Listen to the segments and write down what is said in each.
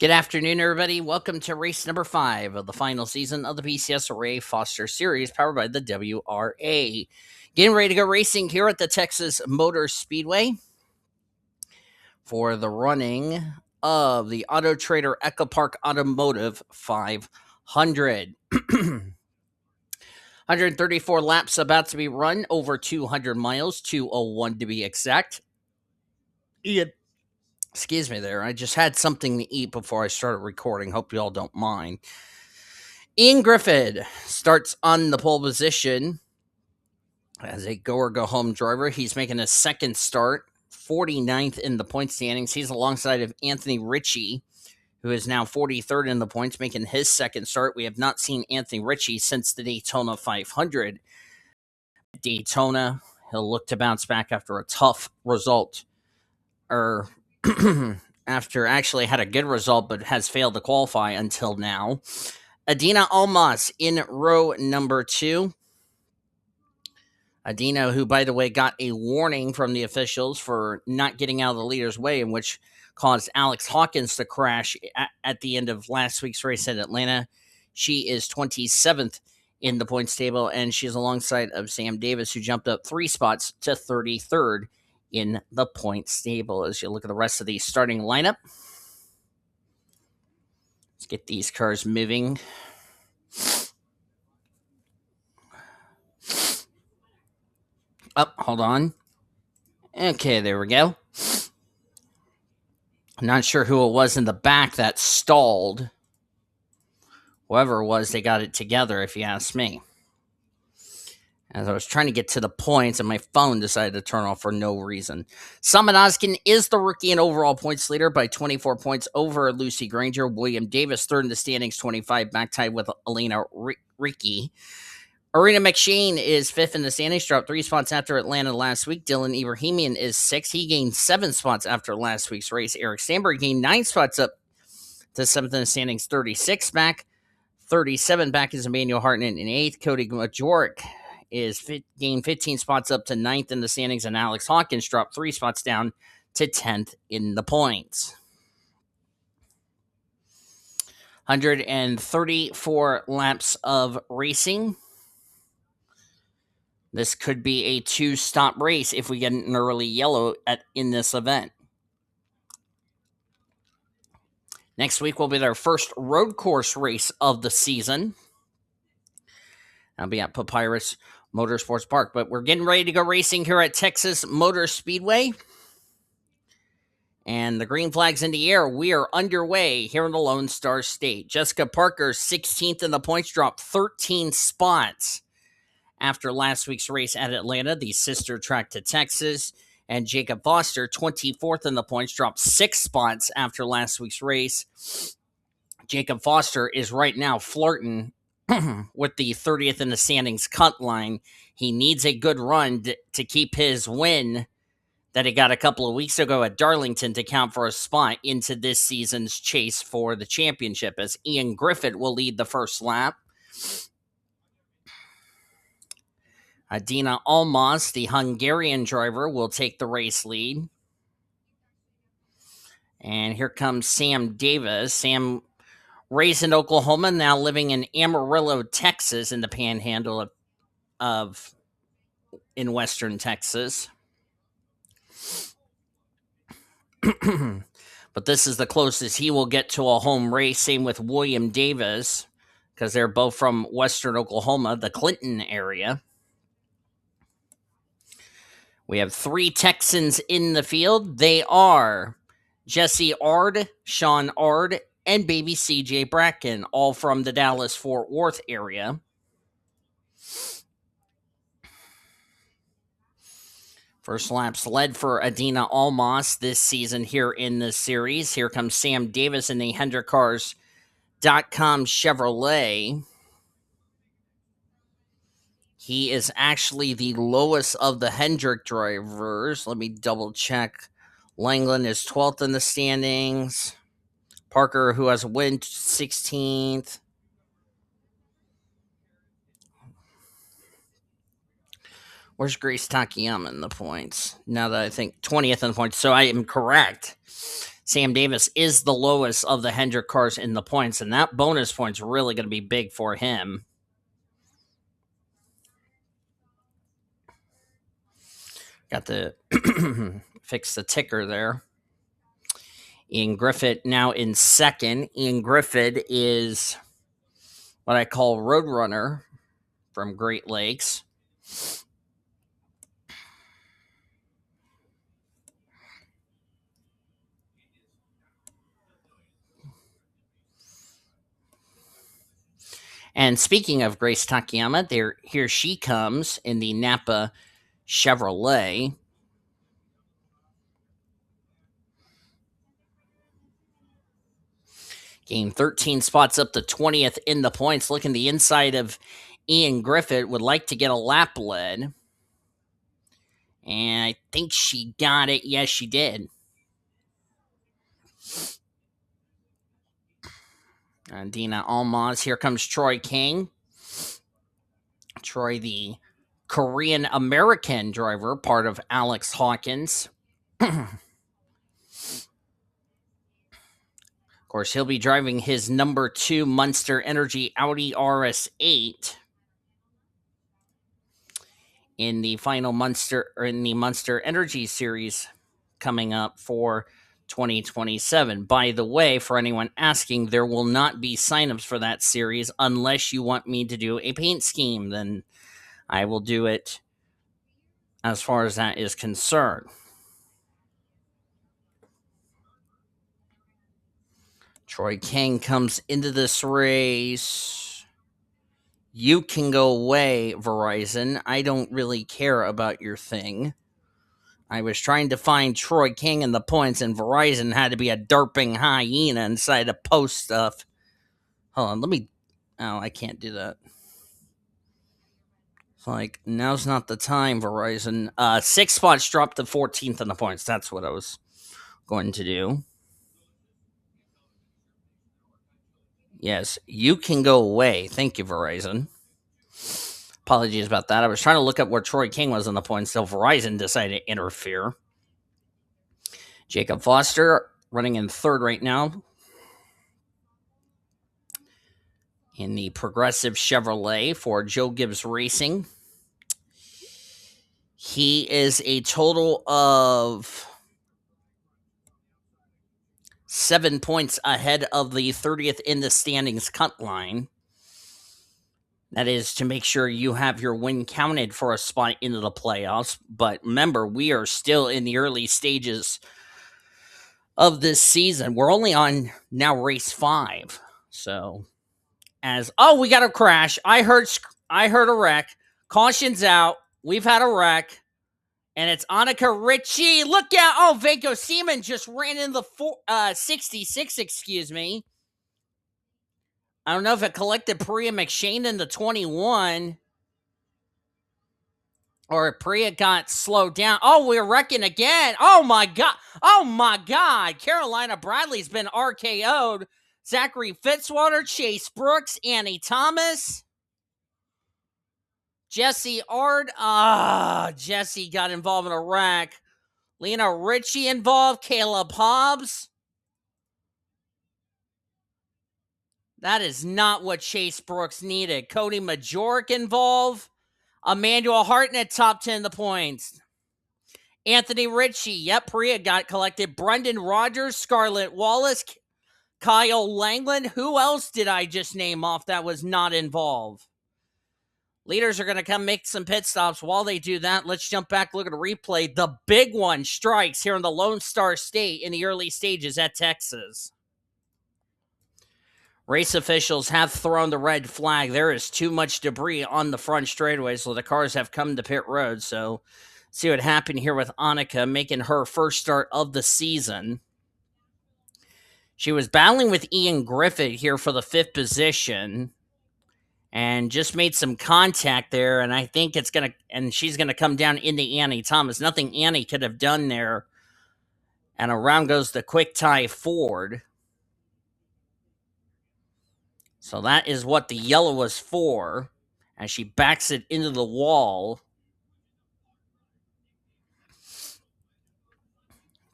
Good afternoon, everybody. Welcome to race number 5 of the final season of the PCSRA Foster Series, powered by the WRA. Getting ready to go racing here at the Texas Motor Speedway for the running of the Auto Trader Echo Park Automotive 500. 134 laps about to be run, over 200 miles, 201 to be exact. Excuse me there. I just had something to eat before I started recording. Hope you all don't mind. Ian Griffith starts on the pole position as a go-or-go-home driver. He's making a second start, 49th in the point standings. He's alongside of Anthony Ricci, who is now 43rd in the points, making his second start. We have not seen Anthony Ricci since the Daytona 500. Daytona, he'll look to bounce back after a tough result, after actually had a good result, but has failed to qualify until now. A Almas in row number 2. Adina, who, by the way, got a warning from the officials for not getting out of the leader's way, in which caused Alex Hawkins to crash at the end of last week's race at Atlanta. She is 27th in the points table, and she's alongside of Sam Davis, who jumped up 3 spots to 33rd in the points table. As you look at the rest of the starting lineup, let's get these cars moving. Oh, hold on. Okay, there we go. I'm not sure who it was in the back that stalled. Whoever it was, they got it together, if you ask me. As I was trying to get to the points, and my phone decided to turn off for no reason. S Ozkan is the rookie and overall points leader by 24 points over Lucy Granger. William Davis, third in the standings, 25, back tied with Elena Ricci. A McShane is 5th in the standings, dropped 3 spots after Atlanta last week. D Ebrahimian is 6th. He gained 7 spots after last week's race. E Stanbury gained 9 spots up to 7th in the standings, 36 back. 37 back is Emmanuel Hartnett in 8th. K Magouryk is gained 15 spots up to 9th in the standings, and Alex Hawkins dropped 3 spots down to 10th in the points. 134 laps of racing. This could be a 2-stop race if we get an early yellow in this event. Next week will be their first road course race of the season. That'll be at Papyrus Motorsports Park. But we're getting ready to go racing here at Texas Motor Speedway. And the green flag's in the air. We are underway here in the Lone Star State. Jessica Parker, 16th in the points, dropped 13 spots after last week's race at Atlanta, the sister track to Texas. And Jacob Foster, 24th in the points, dropped 6 spots after last week's race. Jacob Foster is right now flirting with the 30th in the standings cut line. He needs a good run to keep his win that he got a couple of weeks ago at Darlington to count for a spot into this season's chase for the championship, as Ian Griffith will lead the first lap. Adina Almas, the Hungarian driver, will take the race lead. And here comes Sam Davis. Sam, raised in Oklahoma, now living in Amarillo, Texas, in the panhandle in western Texas. But this is the closest he will get to a home race. Same with William Davis, because they're both from western Oklahoma, the Clinton area. We have 3 Texans in the field. They are Jesse Ard, Sean Ard, and baby CJ Bracken, all from the Dallas-Fort Worth area. First laps led for Adina Almas this season here in the series. Here comes Sam Davis in the HendrickCars.com Chevrolet. He is actually the lowest of the Hendrick drivers. Let me double check. Langeland is 12th in the standings. Parker, who has a win, 16th. Where's Grace Takayama in the points? Now that I think 20th in the points. So I am correct. Sam Davis is the lowest of the Hendrick cars in the points, and that bonus point's really going to be big for him. Got to fix the ticker there. Ian Griffith now in second. Ian Griffith is what I call Roadrunner from Great Lakes. And speaking of Grace Takayama, here she comes in the Napa Chevrolet. Gained 13 spots up to 20th in the points. Looking the inside of Ian Griffith. Would like to get a lap lead. And I think she got it. Yes, she did. Dina Almas. Here comes Troy Kang. Troy, the Korean-American driver, part of Alex Hawkins. Of course, he'll be driving his number 2 Monster Energy Audi RS8 in the final Monster Energy series coming up for 2027. By the way, for anyone asking, there will not be signups for that series unless you want me to do a paint scheme. Then I will do it as far as that is concerned. Troy Kang comes into this race. You can go away, Verizon. I don't really care about your thing. I was trying to find Troy Kang in the points, and Verizon had to be a derping hyena inside to post stuff. Hold on, let me... Oh, I can't do that. It's like, now's not the time, Verizon. 6 spots dropped to 14th in the points. That's what I was going to do. Yes, you can go away. Thank you, Verizon. Apologies about that. I was trying to look up where Troy Kang was on the points, so Verizon decided to interfere. Jacob Foster running in third right now in the Progressive Chevrolet for Joe Gibbs Racing. He is a total of 7 points ahead of the 30th in the standings cut line. That is to make sure you have your win counted for a spot into the playoffs. But remember, we are still in the early stages of this season. We're only on now race 5. So, we got a crash. I heard a wreck. Caution's out. We've had a wreck. And it's Annika Ritchie. Look out. Oh, Vanko Seaman just ran in the 66, excuse me. I don't know if it collected Priya McShane in the 21. Or Priya got slowed down. Oh, we're wrecking again. Oh, my God. Oh, my God. Carolina Bradley's been RKO'd. Zachary Fitzwater, Chase Brooks, Annie Thomas. Jesse Ard. Jesse got involved in a wreck. Lena Ritchie involved. Caleb Hobbs. That is not what Chase Brooks needed. Cody Magouryk involved. Emmanuel Hartnett top 10 the points. Anthony Ritchie. Yep, Priya got collected. Brendan Rogers, Scarlett Wallace, Kyle Langeland. Who else did I just name off that was not involved? Leaders are going to come make some pit stops. While they do that, let's jump back, look at a replay. The big one strikes here in the Lone Star State in the early stages at Texas. Race officials have thrown the red flag. There is too much debris on the front straightaway, so the cars have come to pit road. So, see what happened here with Annika making her first start of the season. She was battling with Ian Griffith here for the 5th position and just made some contact there. And I think she's going to come down into Annie Thomas. Nothing Annie could have done there. And around goes the quick tie Ford. So that is what the yellow was for, as she backs it into the wall.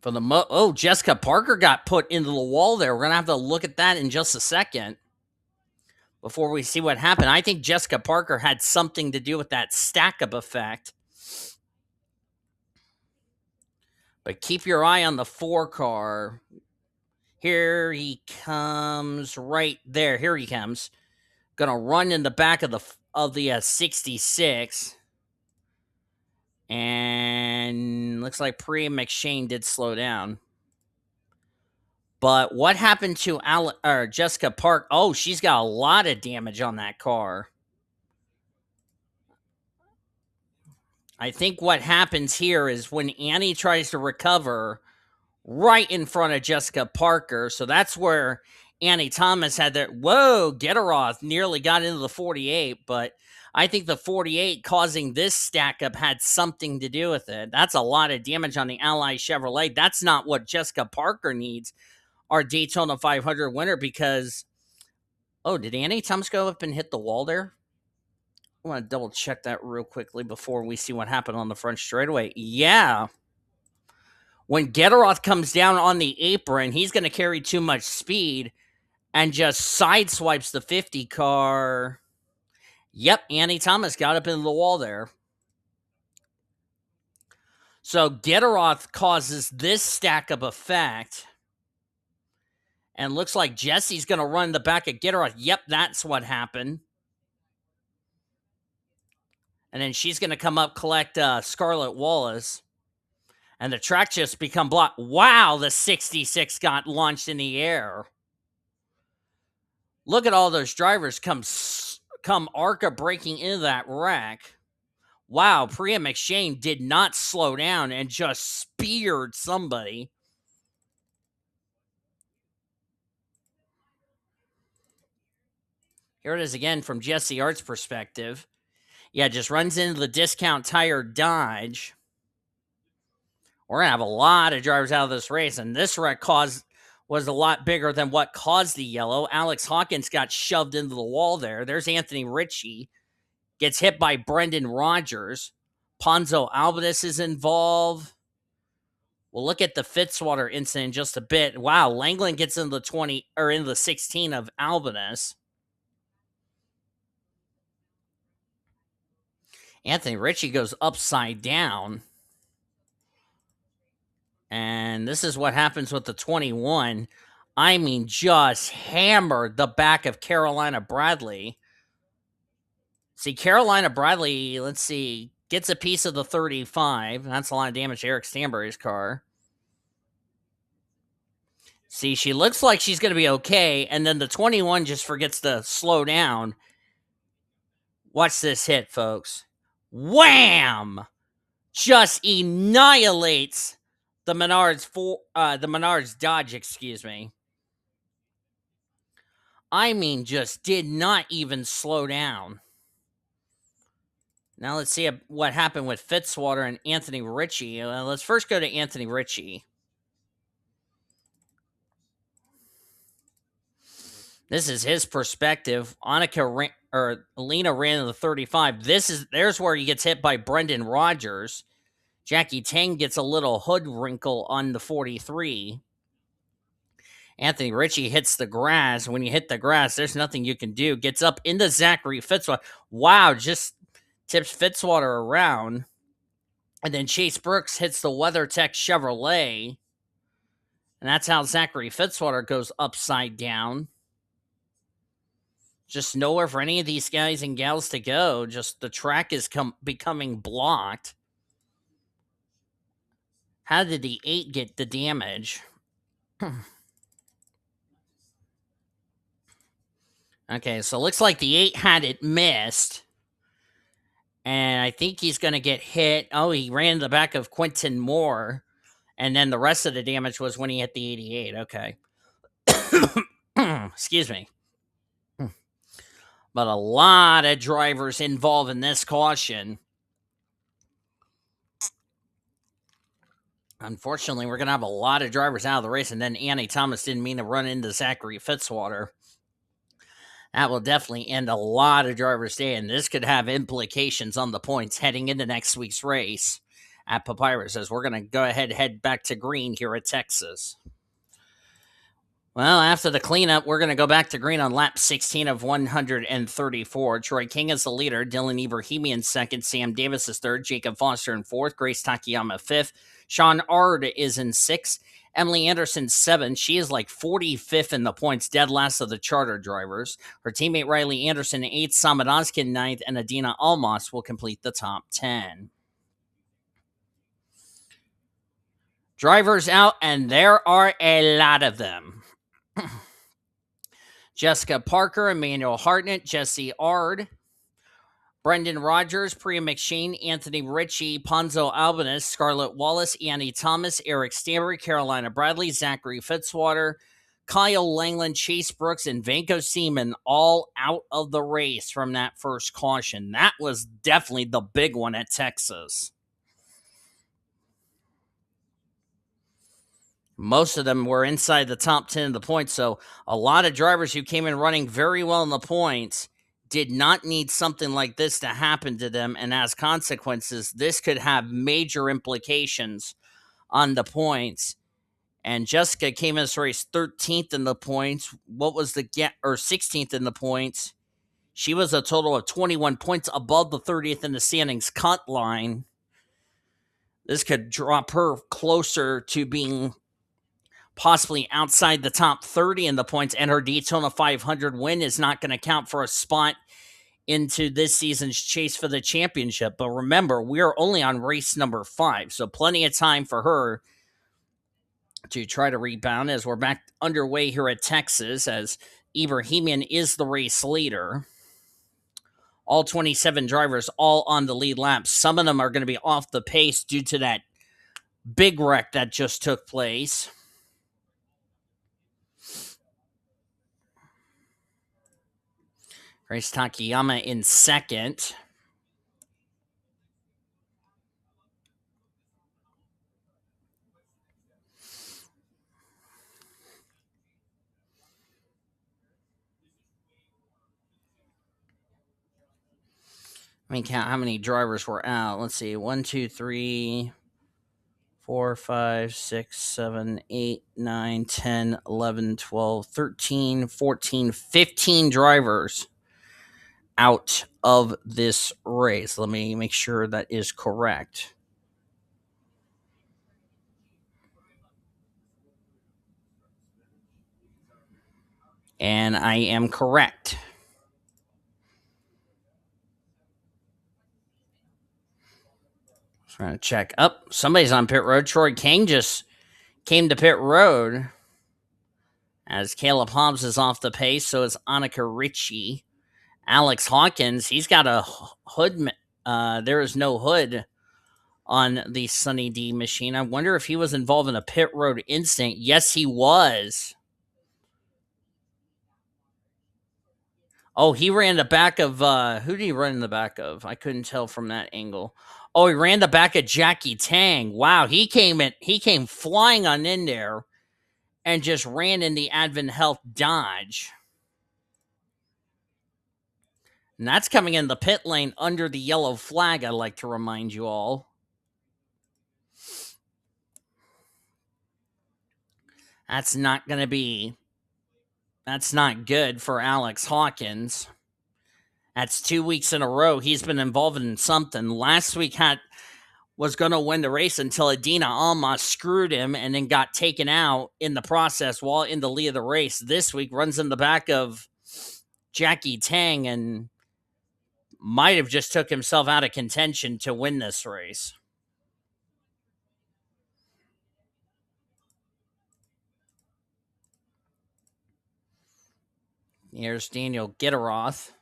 For the Jessica Parker got put into the wall there. We're going to have to look at that in just a second before we see what happened. I think Jessica Parker had something to do with that stack-up effect. But keep your eye on the 4 car. Here he comes right there. Here he comes. Going to run in the back of the 66. And looks like P McShane did slow down. But what happened to Jessica Park? Oh, she's got a lot of damage on that car. I think what happens here is when Annie tries to recover right in front of Jessica Parker. So that's where Annie Thomas had that. Whoa, Gitirokh nearly got into the 48, but I think the 48 causing this stack up had something to do with it. That's a lot of damage on the Ally Chevrolet. That's not what Jessica Parker needs, our Daytona 500 winner, because, oh, did Annie Thomas go up and hit the wall there? I want to double check that real quickly before we see what happened on the front straightaway. Yeah. When Gitirokh comes down on the apron, he's going to carry too much speed and just sideswipes the 50 car. Yep, Annie Thomas got up into the wall there. So Gitirokh causes this stack-up effect. And looks like Jesse's going to run the back of Gitirokh. Yep, that's what happened. And then she's going to come up, collect Scarlett Wallace. And the track just become blocked. Wow, the 66 got launched in the air. Look at all those drivers come ARCA breaking into that wreck. Wow, P McShane did not slow down and just speared somebody. Here it is again from Jesse Art's perspective. Yeah, just runs into the discount tire Dodge. We're going to have a lot of drivers out of this race, and this wreck was a lot bigger than what caused the yellow. Alex Hawkins got shoved into the wall there. There's Anthony Ritchie. Gets hit by Brendan Rogers. Ponzo Alvarez is involved. We'll look at the Fitzwater incident in just a bit. Wow, Langeland gets into the 20 or into the 16 of Alvarez. Anthony Ritchie goes upside down. And this is what happens with the 21. I mean, just hammered the back of Carolina Bradley. See, Carolina Bradley, let's see, gets a piece of the 35. That's a lot of damage to Eric Stanbury's car. See, she looks like she's going to be okay, and then the 21 just forgets to slow down. Watch this hit, folks. Wham! Just annihilates the Menards Dodge, excuse me. I mean, just did not even slow down. Now let's see what happened with Fitzwater and Anthony Ritchie. Let's first go to Anthony Ritchie. This is his perspective. Alina ran in the 35. There's where he gets hit by Brendan Rogers. Jackie Tang gets a little hood wrinkle on the 43. Anthony Ritchie hits the grass. When you hit the grass, there's nothing you can do. Gets up into Zachary Fitzwater. Wow, just tips Fitzwater around. And then Chase Brooks hits the WeatherTech Chevrolet. And that's how Zachary Fitzwater goes upside down. Just nowhere for any of these guys and gals to go. Just the track is becoming blocked. How did the 8 get the damage? Okay, so it looks like the 8 had it missed. And I think he's going to get hit. Oh, he ran the back of Quentin Moore. And then the rest of the damage was when he hit the 88. Okay. Excuse me. But a lot of drivers involved in this caution. Unfortunately, we're going to have a lot of drivers out of the race. And then Annie Thomas didn't mean to run into Zachary Fitzwater. That will definitely end a lot of drivers' day. And this could have implications on the points heading into next week's race. at Papyrus, as we're going to go ahead head back to green here at Texas. Well, after the cleanup, we're going to go back to green on lap 16 of 134. Troy King is the leader. Dylan Ebrahimian second. Sam Davis is third. Jacob Foster in fourth. Grace Takayama fifth. Sean Ard is in sixth. Emily Anderson seventh. She is like 45th in the points, dead last of the charter drivers. Her teammate Riley Anderson eighth. Samad Ozkan ninth. And Adina Almas will complete the top 10. Drivers out, and there are a lot of them. Jessica Parker, Emmanuel Hartnett, Jesse Ard, Brendan Rogers, P McShane, Anthony Ritchie, Ponzo Albanese, Scarlett Wallace, Annie Thomas, Eric Stanbury, Carolina Bradley, Zachary Fitzwater, Kyle Langeland, Chase Brooks, and Vanko Seaman all out of the race from that first caution. That was definitely the big one at Texas. Most of them were inside the top 10 of the points, so a lot of drivers who came in running very well in the points did not need something like this to happen to them, and as consequences, this could have major implications on the points. And Jessica came in this race 13th in the points. What was the or 16th in the points? She was a total of 21 points above the 30th in the standings cut line. This could drop her closer to being possibly outside the top 30 in the points, and her Daytona 500 win is not going to count for a spot into this season's chase for the championship. But remember, we are only on race number 5, so plenty of time for her to try to rebound as we're back underway here at Texas, as Ebrahimian is the race leader. All 27 drivers all on the lead lap. Some of them are going to be off the pace due to that big wreck that just took place. Grace Takayama in second. Let me count how many drivers were out. Let's see. 1, 2, 3, 4, 5, 6, 7, 8, 9, 10, 11, 12, 13, 14, 15 drivers out of this race. Let me make sure that is correct. And I am correct. Trying to check. Up. Somebody's on pit road. Troy Kang just came to pit road as Caleb Hobbs is off the pace. So is Annika Ritchie. Alex Hawkins, he's got a hood. There is no hood on the Sunny D machine. I wonder if he was involved in a pit road incident. Yes, he was. Oh, he ran the back of, who did he run in the back of? I couldn't tell from that angle. Oh, he ran the back of Jackie Tang. Wow, he came flying on in there and just ran in the Advent Health Dodge. And that's coming in the pit lane under the yellow flag, I'd like to remind you all. That's not good for Alex Hawkins. That's 2 weeks in a row he's been involved in something. Last week was going to win the race until Adina Almas screwed him and then got taken out in the process while in the lead of the race. This week runs in the back of Jackie Tang and might have just took himself out of contention to win this race. Here's Daniel Gitirokh.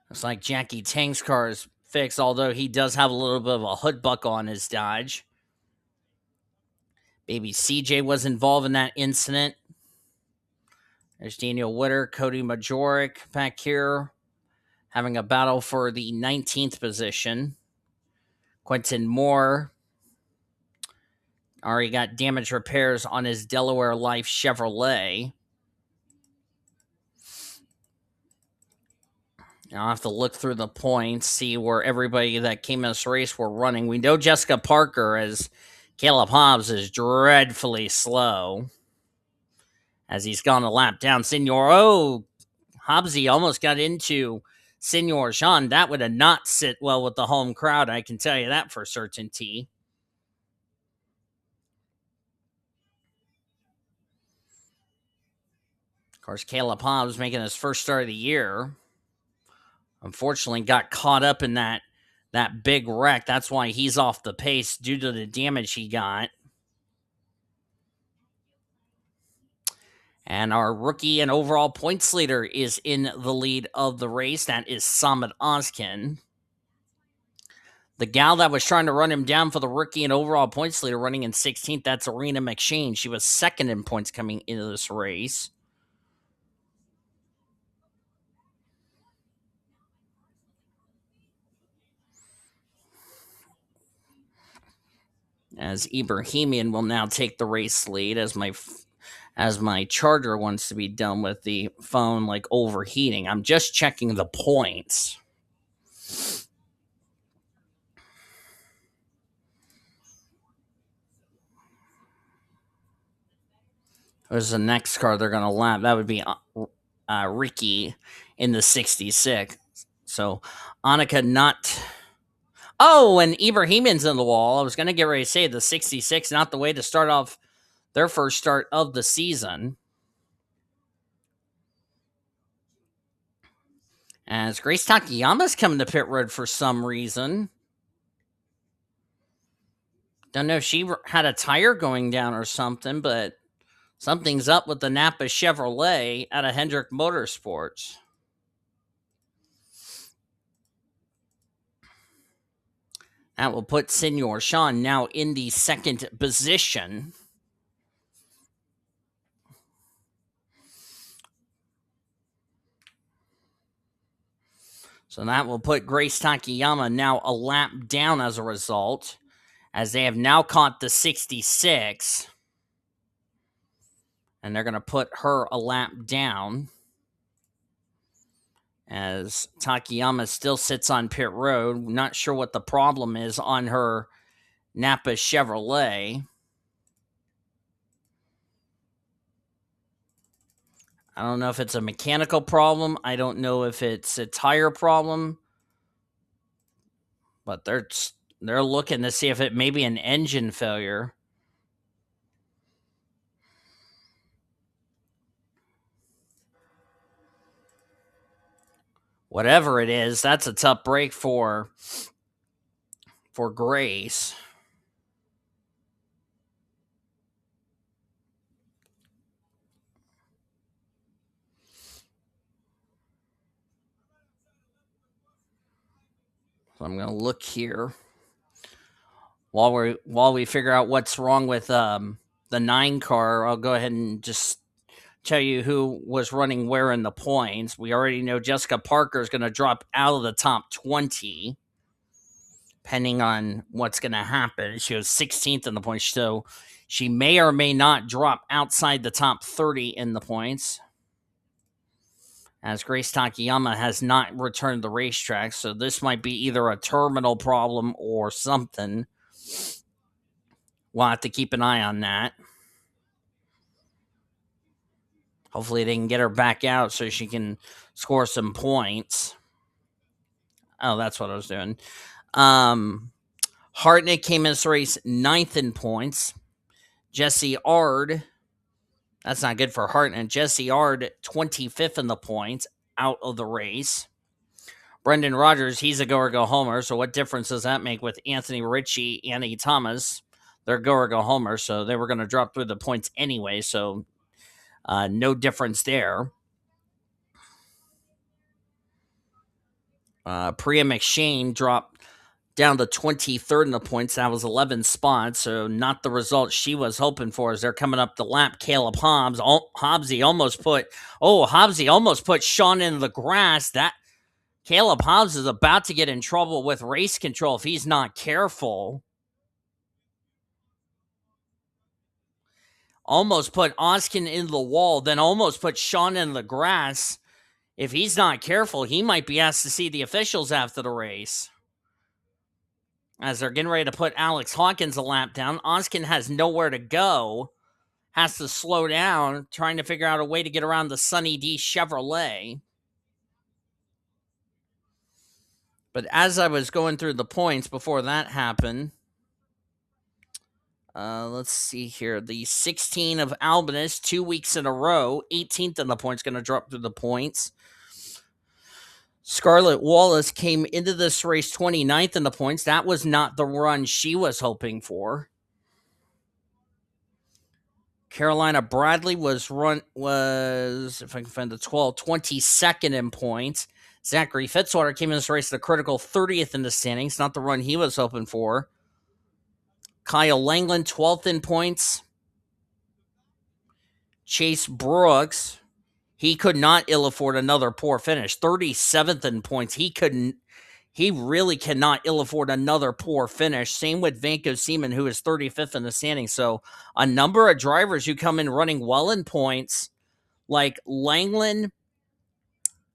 Looks like Jackie Tang's car is fixed, although he does have a little bit of a hood buckle on his Dodge. Baby CJ was involved in that incident. There's Daniel Witter, Cody Magouryk back here having a battle for the 19th position. Quentin Moore already got damage repairs on his Delaware Life Chevrolet. I'll have to look through the points, see where everybody that came in this race were running. We know Jessica Parker, as Caleb Hobbs, is dreadfully slow, as he's gone a lap down. Hobbsy almost got into Senor Jean. That would have not sit well with the home crowd, I can tell you that for certainty. Of course, Caleb Hobbs making his first start of the year. Unfortunately, got caught up in that big wreck. That's why he's off the pace due to the damage he got. And our rookie and overall points leader is in the lead of the race. That is S Ozkan. The gal that was trying to run him down for the rookie and overall points leader running in 16th, that's A McShane. She was second in points coming into this race. As Ebrahimian will now take the race lead, as my charger wants to be done with the phone like overheating. I'm just checking the points. There's the next car they're going to lap. That would be Ricci in the 66. So Annika not... Oh, and Ebrahimian's in the wall. I was going to get ready to say the 66, not the way to start off their first start of the season. As Grace Takayama's coming to pit road for some reason. Don't know if she had a tire going down or something, but something's up with the Napa Chevrolet out of Hendrick Motorsports. That will put Senor Sean now in the second position. So that will put Grace Takayama now a lap down as a result, as they have now caught the 66. And they're going to put her a lap down, as Takayama still sits on pit road. Not sure what the problem is on her Napa Chevrolet. I don't know if it's a mechanical problem. I don't know if it's a tire problem. But they're looking to see if it may be an engine failure. Whatever it is, that's a tough break for Grace. So I'm going to look here while we figure out what's wrong with the 9 car. I'll go ahead and just tell you who was running where in the points. We already know Jessica Parker is going to drop out of the top 20, depending on what's going to happen. She was 16th in the points, so she may or may not drop outside the top 30 in the points, as Grace Takayama has not returned to the racetrack. So this might be either a terminal problem or something. We'll have to keep an eye on that. Hopefully they can get her back out so she can score some points. Oh, that's what I was doing. Hartnett came in this race 9th in points. S Ard, that's not good for Hartnett. S Ard, 25th in the points, out of the race. Brendan Rogers, he's a go-or-go-homer, so what difference does that make with Anthony Ritchie and E Thomas? They're go-or-go-homer, so they were going to drop through the points anyway, so no difference there. Priya McShane dropped down to 23rd in the points. That was 11 spots, so not the result she was hoping for as they're coming up the lap. Caleb Hobbs, Hobbsy almost put Sean in the grass. That Caleb Hobbs is about to get in trouble with race control if he's not careful. Almost put Ozkan in the wall, then almost put Sean in the grass. If he's not careful, he might be asked to see the officials after the race. As they're getting ready to put Alex Hawkins a lap down, Ozkan has nowhere to go. Has to slow down, trying to figure out a way to get around the Sunny D Chevrolet. But as I was going through the points before that happened, let's see here. The 16 of Albanus, 2 weeks in a row, 18th in the points, going to drop through the points. Scarlett Wallace came into this race 29th in the points. That was not the run she was hoping for. Carolina Bradley was, if I can find the 22nd in points. Zachary Fitzwater came in this race at a critical 30th in the standings. Not the run he was hoping for. Kyle Langeland, 12th in points. Chase Brooks, he could not ill afford another poor finish. 37th in points. He really cannot ill afford another poor finish. Same with Vanko Seaman, who is 35th in the standings. So a number of drivers who come in running well in points, like Langland,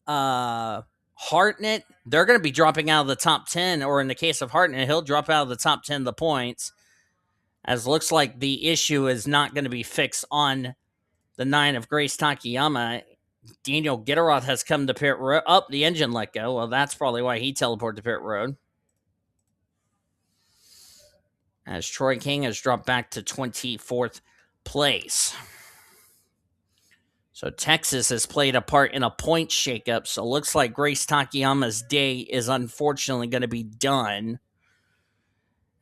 Hartnett, they're going to be dropping out of the top 10, or in the case of Hartnett, he'll drop out of the top 10 of the points, as looks like the issue is not going to be fixed on the 9 of Grace Takayama. Daniel Gitirokh has come to pit road. The engine let go. Well, that's probably why he teleported to pit road. As Troy King has dropped back to 24th place. So Texas has played a part in a point shakeup. So it looks like Grace Takayama's day is unfortunately going to be done.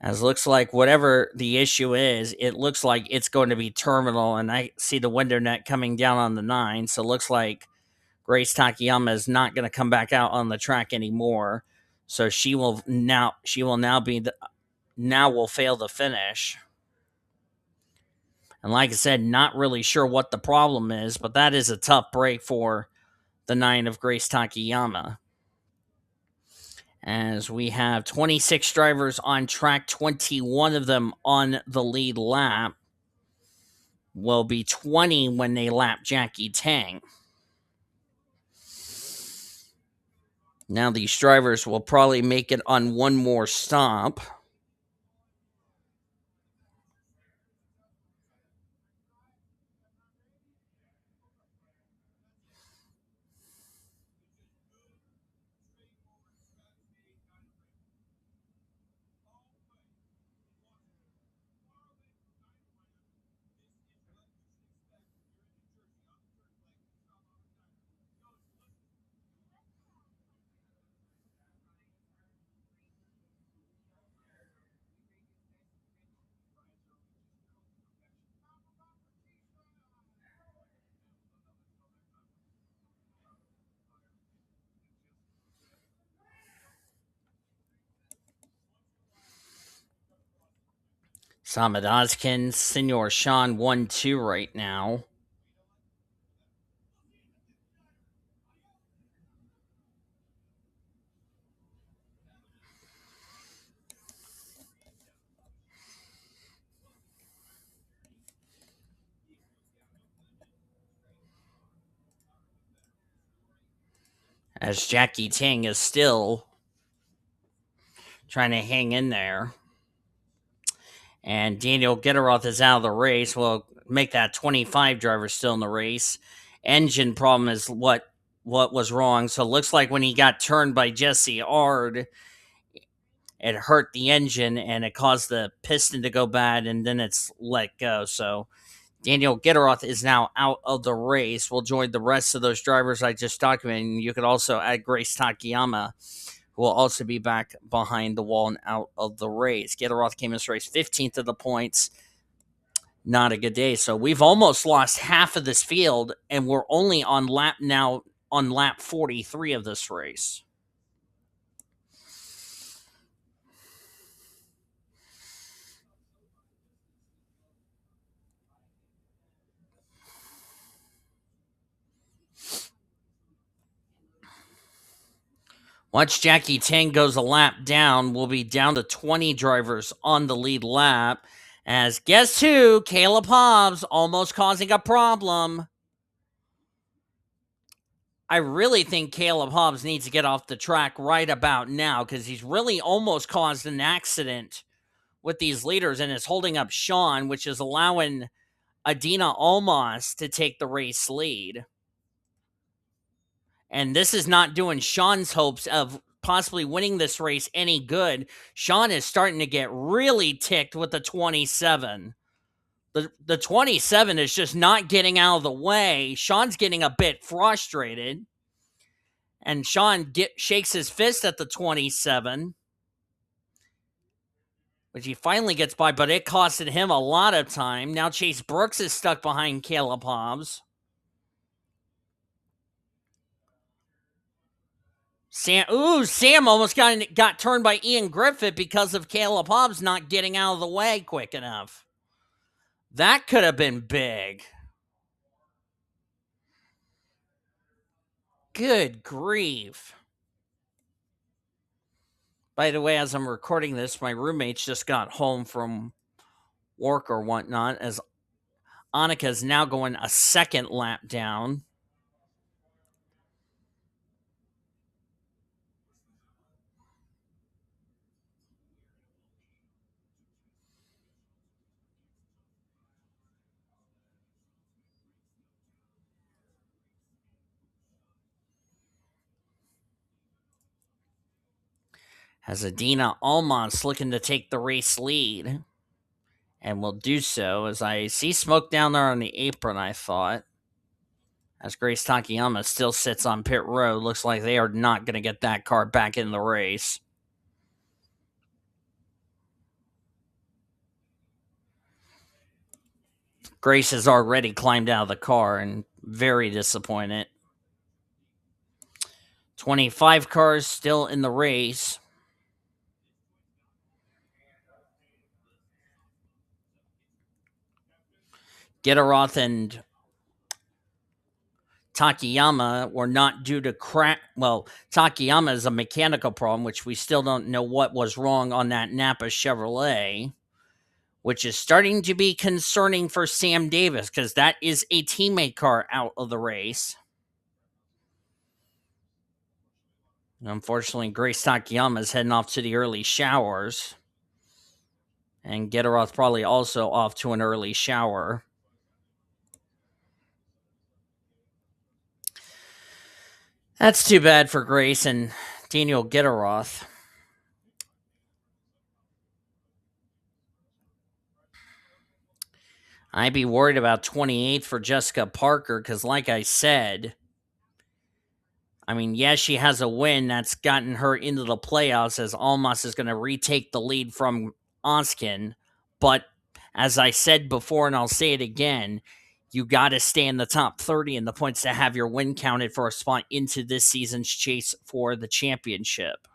As looks like whatever the issue is, it looks like it's going to be terminal. And I see the window net coming down on the 9. So it looks like Grace Takayama is not going to come back out on the track anymore. So she will now will fail the finish. And like I said, not really sure what the problem is, but that is a tough break for the 9 of Grace Takayama. As we have 26 drivers on track, 21 of them on the lead lap. Will be 20 when they lap Jackie Tang. Now these drivers will probably make it on one more stop. Samad Ozkan, Senor Sean 1-2 right now. As Jackie Tang is still trying to hang in there. And Daniel Gitirokh is out of the race. We'll make that 25 driver still in the race. Engine problem is what was wrong. So it looks like when he got turned by Jesse Ard, it hurt the engine and it caused the piston to go bad, and then it's let go. So Daniel Gitirokh is now out of the race. We'll join the rest of those drivers I just documented. You could also add Grace Takayama, who will also be back behind the wall and out of the race. Gitirokh came in this race 15th of the points. Not a good day. So we've almost lost half of this field, and we're only on lap 43 of this race. Once Jackie Tang goes a lap down, we'll be down to 20 drivers on the lead lap. As guess who? Caleb Hobbs almost causing a problem. I really think Caleb Hobbs needs to get off the track right about now because he's really almost caused an accident with these leaders and is holding up Sean, which is allowing A Almas to take the race lead. And this is not doing Sean's hopes of possibly winning this race any good. Sean is starting to get really ticked with the 27. The 27 is just not getting out of the way. Sean's getting a bit frustrated. And Sean shakes his fist at the 27, which he finally gets by, but it costed him a lot of time. Now Chase Brooks is stuck behind Caleb Hobbs. Sam almost got turned by Ian Griffith because of Caleb Hobbs not getting out of the way quick enough. That could have been big. Good grief. By the way, as I'm recording this, my roommates just got home from work or whatnot, as Annika is now going a second lap down. As Adina Almas looking to take the race lead, and will do so as I see smoke down there on the apron, I thought. As Grace Takayama still sits on pit road, looks like they are not going to get that car back in the race. Grace has already climbed out of the car and very disappointed. 25 cars still in the race. Gitirokh and Takayama were not due to crash. Well, Takayama is a mechanical problem, which we still don't know what was wrong on that Napa Chevrolet, which is starting to be concerning for Sam Davis because that is a teammate car out of the race. Unfortunately, Grace Takayama is heading off to the early showers. And Gitirokh probably also off to an early shower. That's too bad for Grace and Daniel Gitirokh. I'd be worried about 28th for Jessica Parker because, like I said, I mean, yes, she has a win that's gotten her into the playoffs as Almas is going to retake the lead from Ozkan. But as I said before, and I'll say it again, you got to stay in the top 30 in the points to have your win counted for a spot into this season's chase for the championship.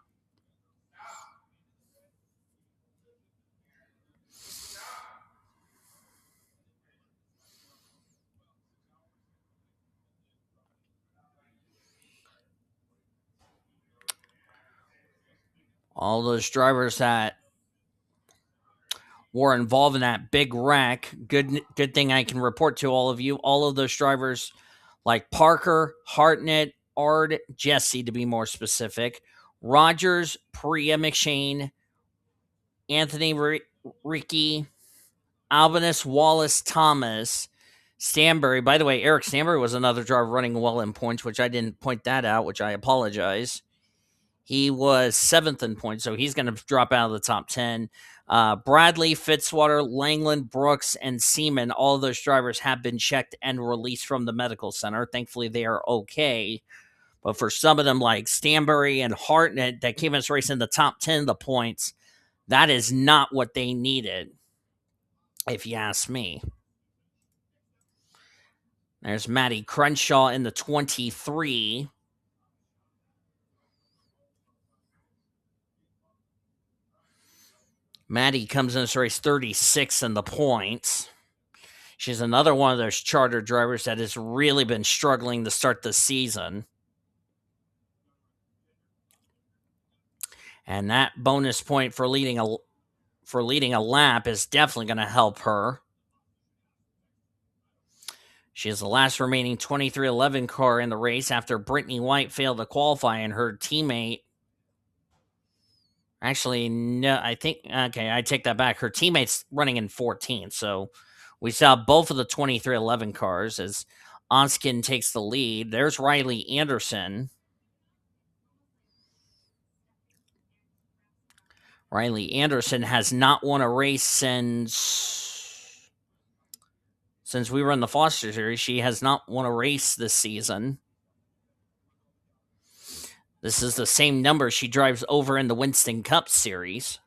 All those drivers that were involved in that big wreck, good thing I can report to all of you, all of those drivers like Parker, Hartnett, Ard, Jesse to be more specific, Rogers, Priya McShane, Anthony Ricci, Albanus, Wallace, Thomas, Stanbury. By the way, Eric Stanbury was another driver running well in points, which I didn't point that out, which I apologize. He was 7th in points, so he's going to drop out of the top 10. Bradley, Fitzwater, Langeland, Brooks, and Seaman, all of those drivers have been checked and released from the medical center. Thankfully, they are okay. But for some of them, like Stanbury and Hartnett, that came in this race in the top 10 of the points, that is not what they needed, if you ask me. There's Matty Crenshaw in the 23. Maddie comes in this race 36 in the points. She's another one of those charter drivers that has really been struggling to start the season. And that bonus point for leading a lap is definitely going to help her. She is the last remaining 2311 car in the race after Brittany White failed to qualify and her teammate. Actually, no, I think, okay, I take that back. Her teammate's running in 14th. So we saw both of the 2311 cars as Ozkan takes the lead. There's Riley Andersen. Riley Andersen has not won a race since we were in the Foster Series. She has not won a race this season. This is the same number she drives over in the Winston Cup Series.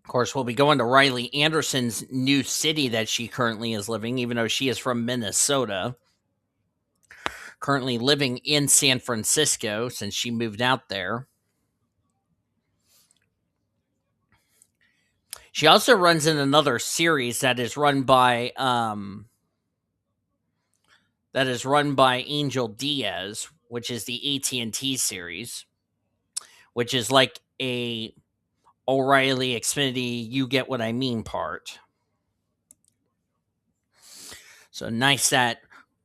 Of course, we'll be going to Riley Andersen's new city that she currently is living, even though she is from Minnesota. Currently living in San Francisco since she moved out there. She also runs in another series that is run by Angel Diaz, which is the AT&T series, which is like a O'Reilly Xfinity You Get What I Mean part. So nice that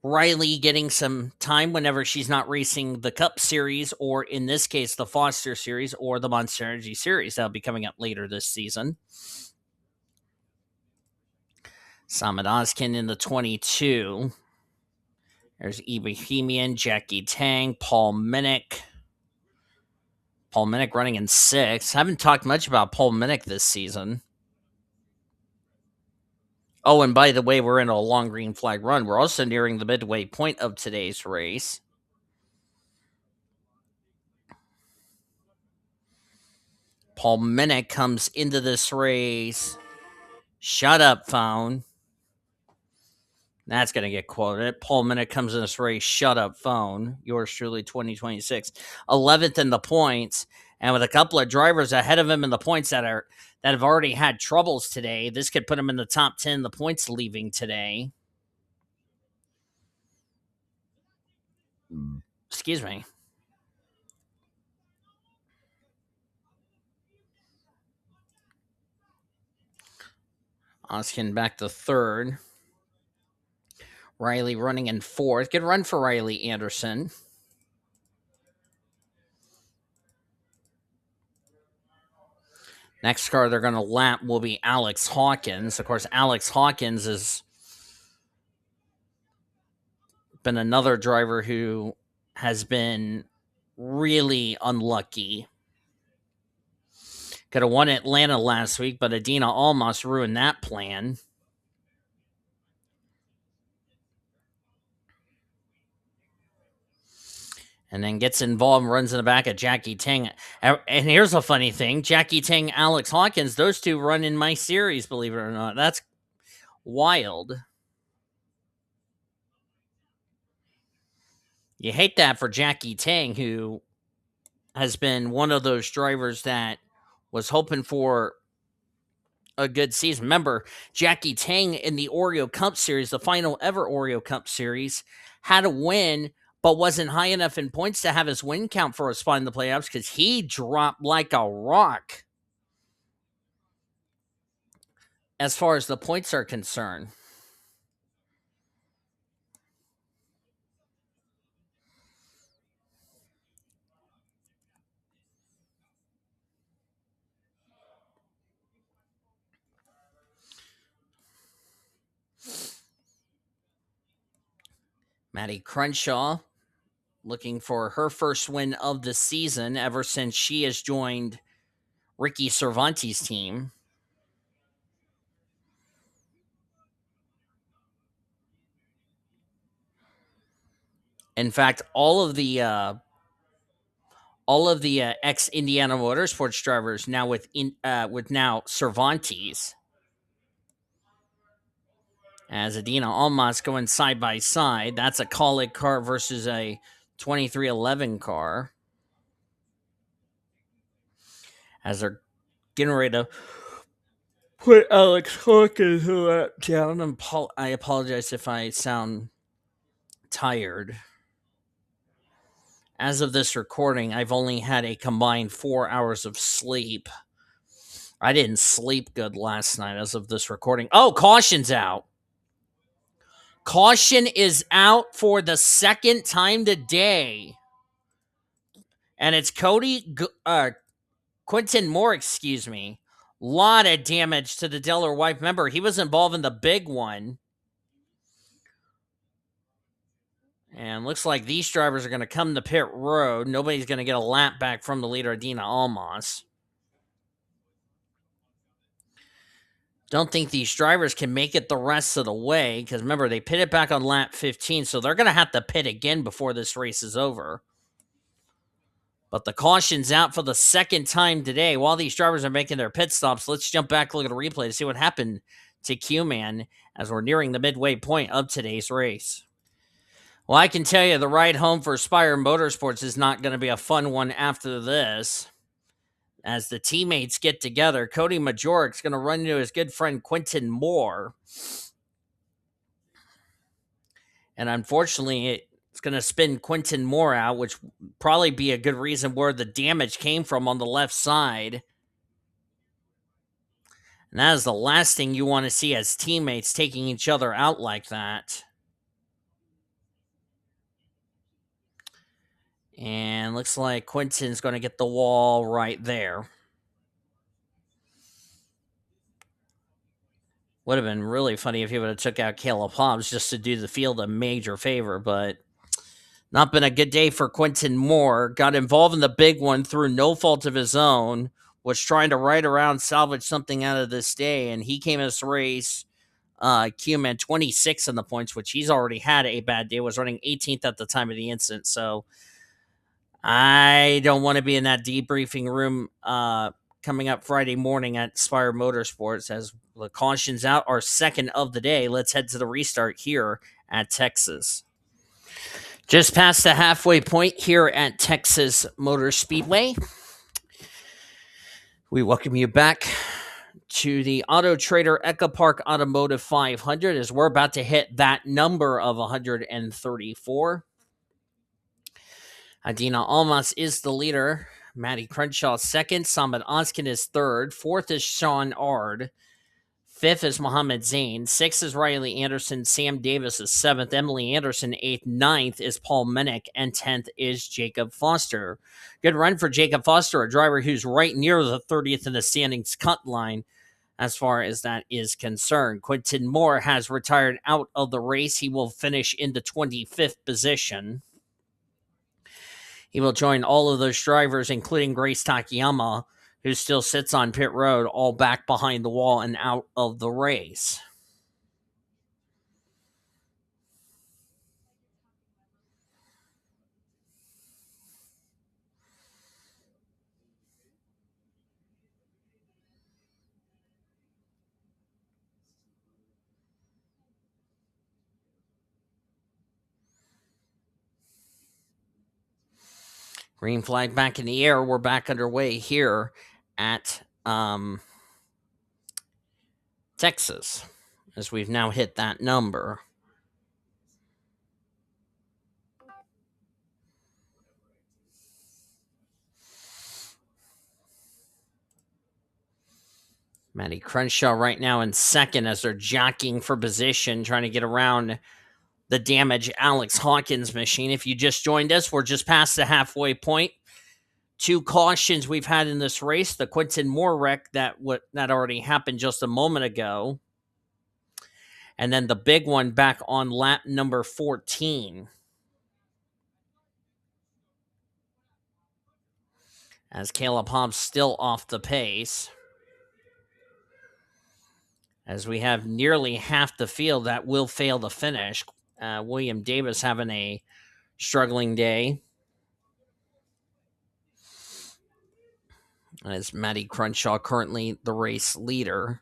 Riley getting some time whenever she's not racing the Cup Series, or in this case, the Foster Series or the Monster Energy Series. That'll be coming up later this season. Samad Ozkan in the 22. There's E Ebrahimian, Jackie Tang, Paul Minnick. Paul Minnick running in 6. Haven't talked much about Paul Minnick this season. Oh, and by the way, we're in a long green flag run. We're also nearing the midway point of today's race. Paul Minnick comes into this race. Shut up, phone. That's going to get quoted. Paul Minnick comes in this race. Shut up, phone. Yours truly, 2026. 11th in the points. And with a couple of drivers ahead of him in the points that have already had troubles today, this could put him in the top 10 the points leaving today. Excuse me. Ozkan back to 3rd. Riley running in 4th. Good run for Riley Andersen. Next car they're going to lap will be Alex Hawkins. Of course, Alex Hawkins has been another driver who has been really unlucky. Could have won Atlanta last week, but A Almas ruined that plan. And then gets involved and runs in the back of Jackie Tang. And here's a funny thing. Jackie Tang, Alex Hawkins, those two run in my series, believe it or not. That's wild. You hate that for Jackie Tang, who has been one of those drivers that was hoping for a good season. Remember, Jackie Tang in the Oreo Cup Series, the final ever Oreo Cup Series, had a win, but wasn't high enough in points to have his win count for a spot in the playoffs because he dropped like a rock as far as the points are concerned. Maddie Crenshaw looking for her first win of the season ever since she has joined Ricky Cervantes' team. In fact, all of the ex Indiana Motorsports drivers now with now Cervantes. As Adina Almas going side by side. That's a Kaulig car versus a 2311 car. As they're getting ready to Put Alex Hawkins down. I apologize if I sound tired. As of this recording, I've only had a combined 4 hours of sleep. I didn't sleep good last night as of this recording. Oh, caution's out. Caution is out for the second time today. And it's Quentin Moore, excuse me. Lot of damage to the Delaware wife. Remember, he was involved in the big one. And looks like these drivers are going to come to pit road. Nobody's going to get a lap back from the leader, D Almas. Don't think these drivers can make it the rest of the way because remember, they pitted back on lap 15, so they're going to have to pit again before this race is over. But the caution's out for the second time today. While these drivers are making their pit stops, let's jump back and look at a replay to see what happened to Q-Man as we're nearing the midway point of today's race. Well, I can tell you the ride home for Spire Motorsports is not going to be a fun one after this. As the teammates get together, Cody Majorek's going to run into his good friend Quentin Moore. And unfortunately, it's going to spin Quentin Moore out, which probably be a good reason where the damage came from on the left side. And that is the last thing you want to see as teammates taking each other out like that. And looks like Quentin's going to get the wall right there. Would have been really funny if he would have took out Caleb Hobbs just to do the field a major favor, but not been a good day for Quentin Moore. Got involved in the big one through no fault of his own. Was trying to right around, salvage something out of this day, and he came in this race, Q-Man 26 in the points, which he's already had a bad day. Was running 18th at the time of the incident, so I don't want to be in that debriefing room coming up Friday morning at Spire Motorsports as the caution's out, our second of the day. Let's head to the restart here at Texas. Just past the halfway point here at Texas Motor Speedway. We welcome you back to the Auto Trader Echo Park Automotive 500 as we're about to hit that number of 134. Adina Almas is the leader. Matty Crenshaw second. Samad Ozkan is third. Fourth is Sean Ard. Fifth is Mohammed Zain. Sixth is Riley Anderson. Sam Davis is seventh. Emily Anderson eighth. Ninth is Paul Minnick. And 10th is Jacob Foster. Good run for Jacob Foster, a driver who's right near the 30th in the standings cut line as far as that is concerned. Quentin Moore has retired out of the race. He will finish in the 25th position. He will join all of those drivers, including Grace Takayama, who still sits on pit road, all back behind the wall and out of the race. Green flag back in the air. We're back underway here at Texas, as we've now hit that number. Matty Crenshaw right now in second as they're jockeying for position, trying to get around the damaged Alex Hawkins machine. If you just joined us, we're just past the halfway point. Two cautions we've had in this race. The Quentin Moore wreck that already happened just a moment ago. And then the big one back on lap number 14. As Caleb Hobbs still off the pace. As we have nearly half the field that will fail to finish. William Davis having a struggling day. As Matty Crenshaw currently the race leader.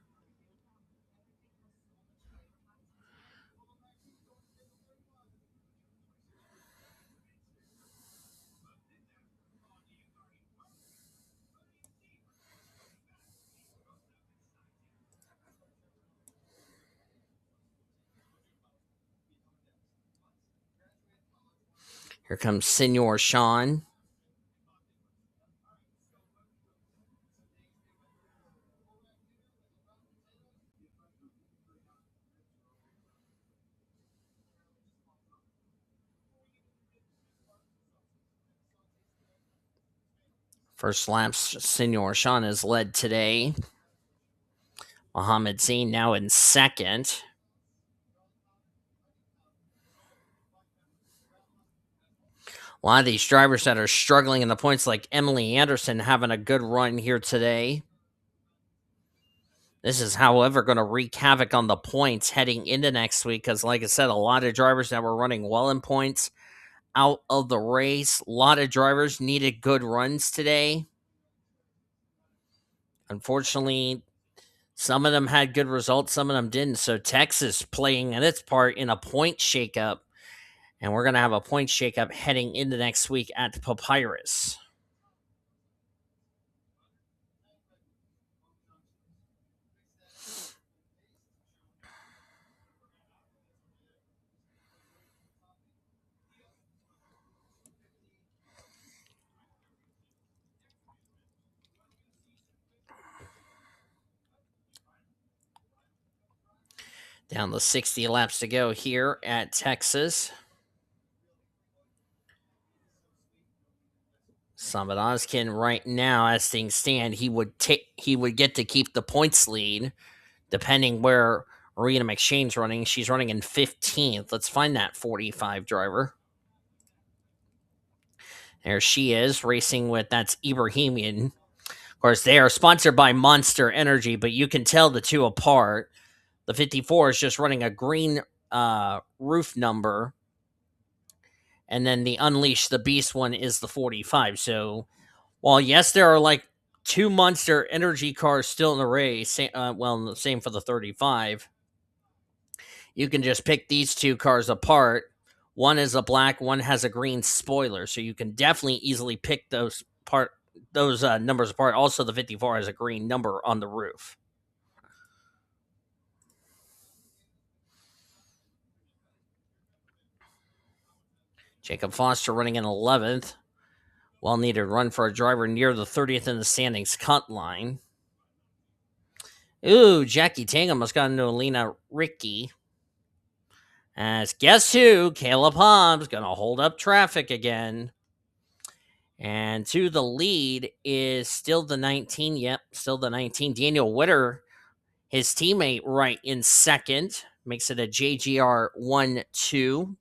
Here comes Senor Sean. First laps, Senor Sean has led today. M Zain now in second. A lot of these drivers that are struggling in the points, like Emily Andersen, having a good run here today. This is, however, going to wreak havoc on the points heading into next week because, like I said, a lot of drivers that were running well in points out of the race. A lot of drivers needed good runs today. Unfortunately, some of them had good results, some of them didn't. So Texas playing in its part in a point shakeup. And we're going to have a point shakeup heading into next week at Papyrus. Down the 60 laps to go here at Texas. S Ozkan right now, as things stand, he would get to keep the points lead, depending where A McShane's running. She's running in 15th. Let's find that 45 driver. There she is, racing with, that's Ebrahimian. Of course, they are sponsored by Monster Energy, but you can tell the two apart. The 54 is just running a green roof number, and then the Unleash the Beast one is the 45. So, while yes, there are like two Monster Energy cars still in the race, well, same for the 35, you can just pick these two cars apart. One is a black, one has a green spoiler, so you can definitely easily pick those numbers apart. Also, the 54 has a green number on the roof. Jacob Foster running in 11th. Well needed run for a driver near the 30th in the standings cut line. Ooh, Jackie Tangham has gotten to Alina Ricci. As guess who? Caleb Hobbs going to hold up traffic again. And to the lead is still the 19. Yep, still the 19. Daniel Witter, his teammate, right in second. Makes it a JGR 1-2.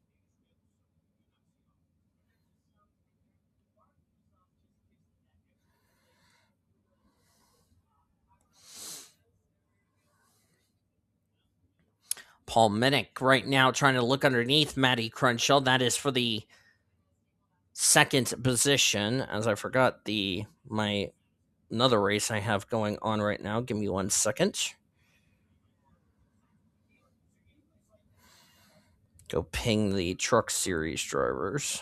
Paul Minnick right now trying to look underneath Maddie Crunchell. That is for the second position, as I forgot my another race I have going on right now. Give me 1 second. Go ping the Truck Series drivers.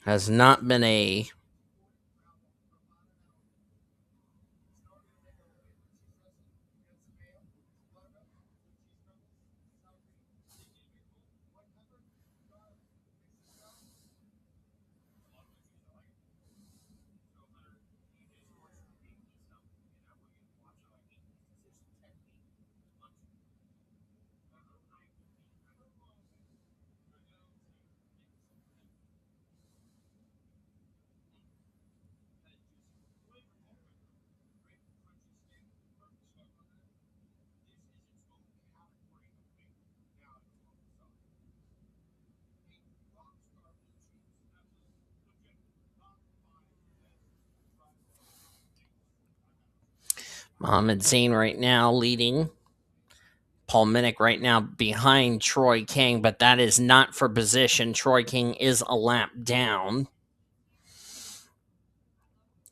Has not been a M Zain right now leading Paul Minnick right now behind Troy Kang, but that is not for position. Troy Kang is a lap down.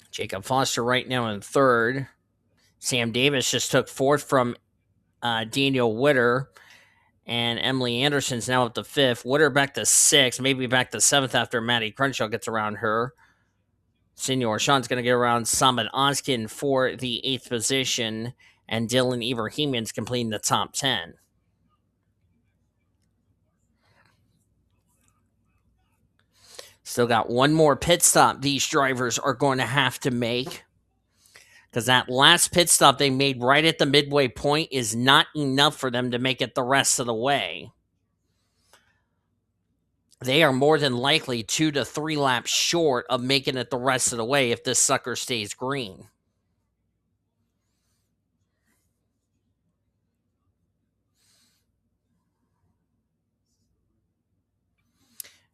Jacob Foster right now in third. Sam Davis just took fourth from Daniel Witter. And Emily Anderson's now up to fifth. Witter back to sixth, maybe back to seventh after Maddie Crenshaw gets around her. Senor Sean's going to get around Samad Ozkan for the eighth position. And Dylan Ebrahimian's completing the top 10. Still got one more pit stop these drivers are going to have to make. Because that last pit stop they made right at the midway point is not enough for them to make it the rest of the way. They are more than likely 2 to 3 laps short of making it the rest of the way if this sucker stays green.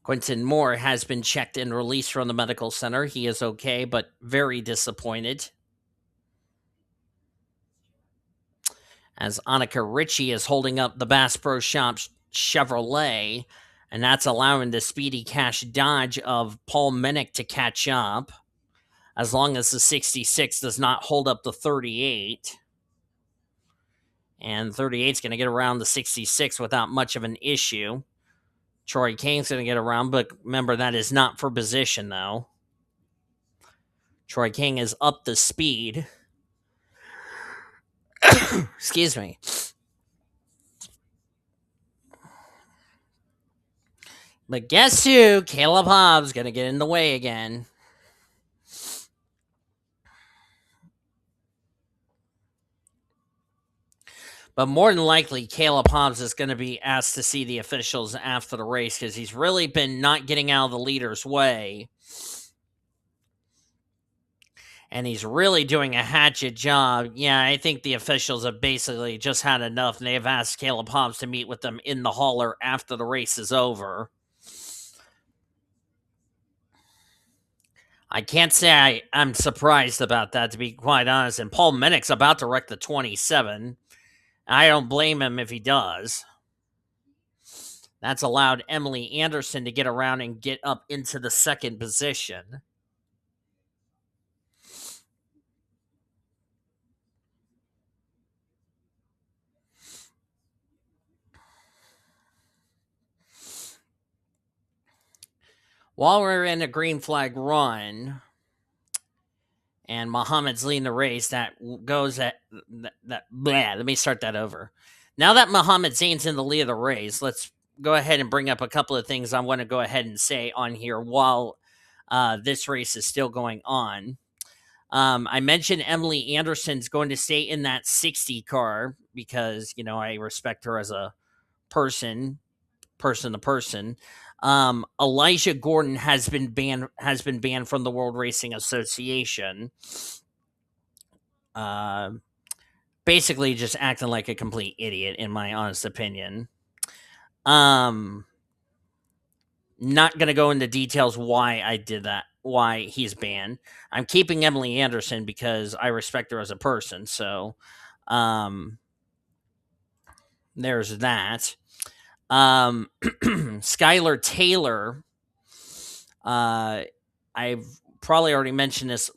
Quentin Moore has been checked and released from the medical center. He is okay, but very disappointed. As Annika Ritchie is holding up the Bass Pro Shops Chevrolet, and that's allowing the speedy cash dodge of Paul Minnick to catch up, as long as the 66 does not hold up the 38. And 38 is going to get around the 66 without much of an issue. Troy Kang's going to get around, but remember, that is not for position, though. Troy Kang is up the speed. Excuse me. But guess who? Caleb Hobbs going to get in the way again. But more than likely, Caleb Hobbs is going to be asked to see the officials after the race because he's really been not getting out of the leader's way. And he's really doing a hatchet job. Yeah, I think the officials have basically just had enough, and they've asked Caleb Hobbs to meet with them in the hauler after the race is over. I can't say I'm surprised about that, to be quite honest. And Paul Minnick's about to wreck the 27. I don't blame him if he does. That's allowed Emily Andersen to get around and get up into the second position. While we're in a green flag run, and Muhammad's leading the race, that goes at that. Let me start that over. Now that Muhammad Zain's in the lead of the race, let's go ahead and bring up a couple of things I want to go ahead and say on here while this race is still going on. I mentioned Emily Andersen's going to stay in that 60 car because, you know, I respect her as a person to person. Elijah Gordon has been banned from the World Racing Association. Basically just acting like a complete idiot, in my honest opinion. Not gonna go into details why I did that, why he's banned. I'm keeping Emily Andersen because I respect her as a person. So, there's that. Skylar Taylor, I've probably already mentioned this.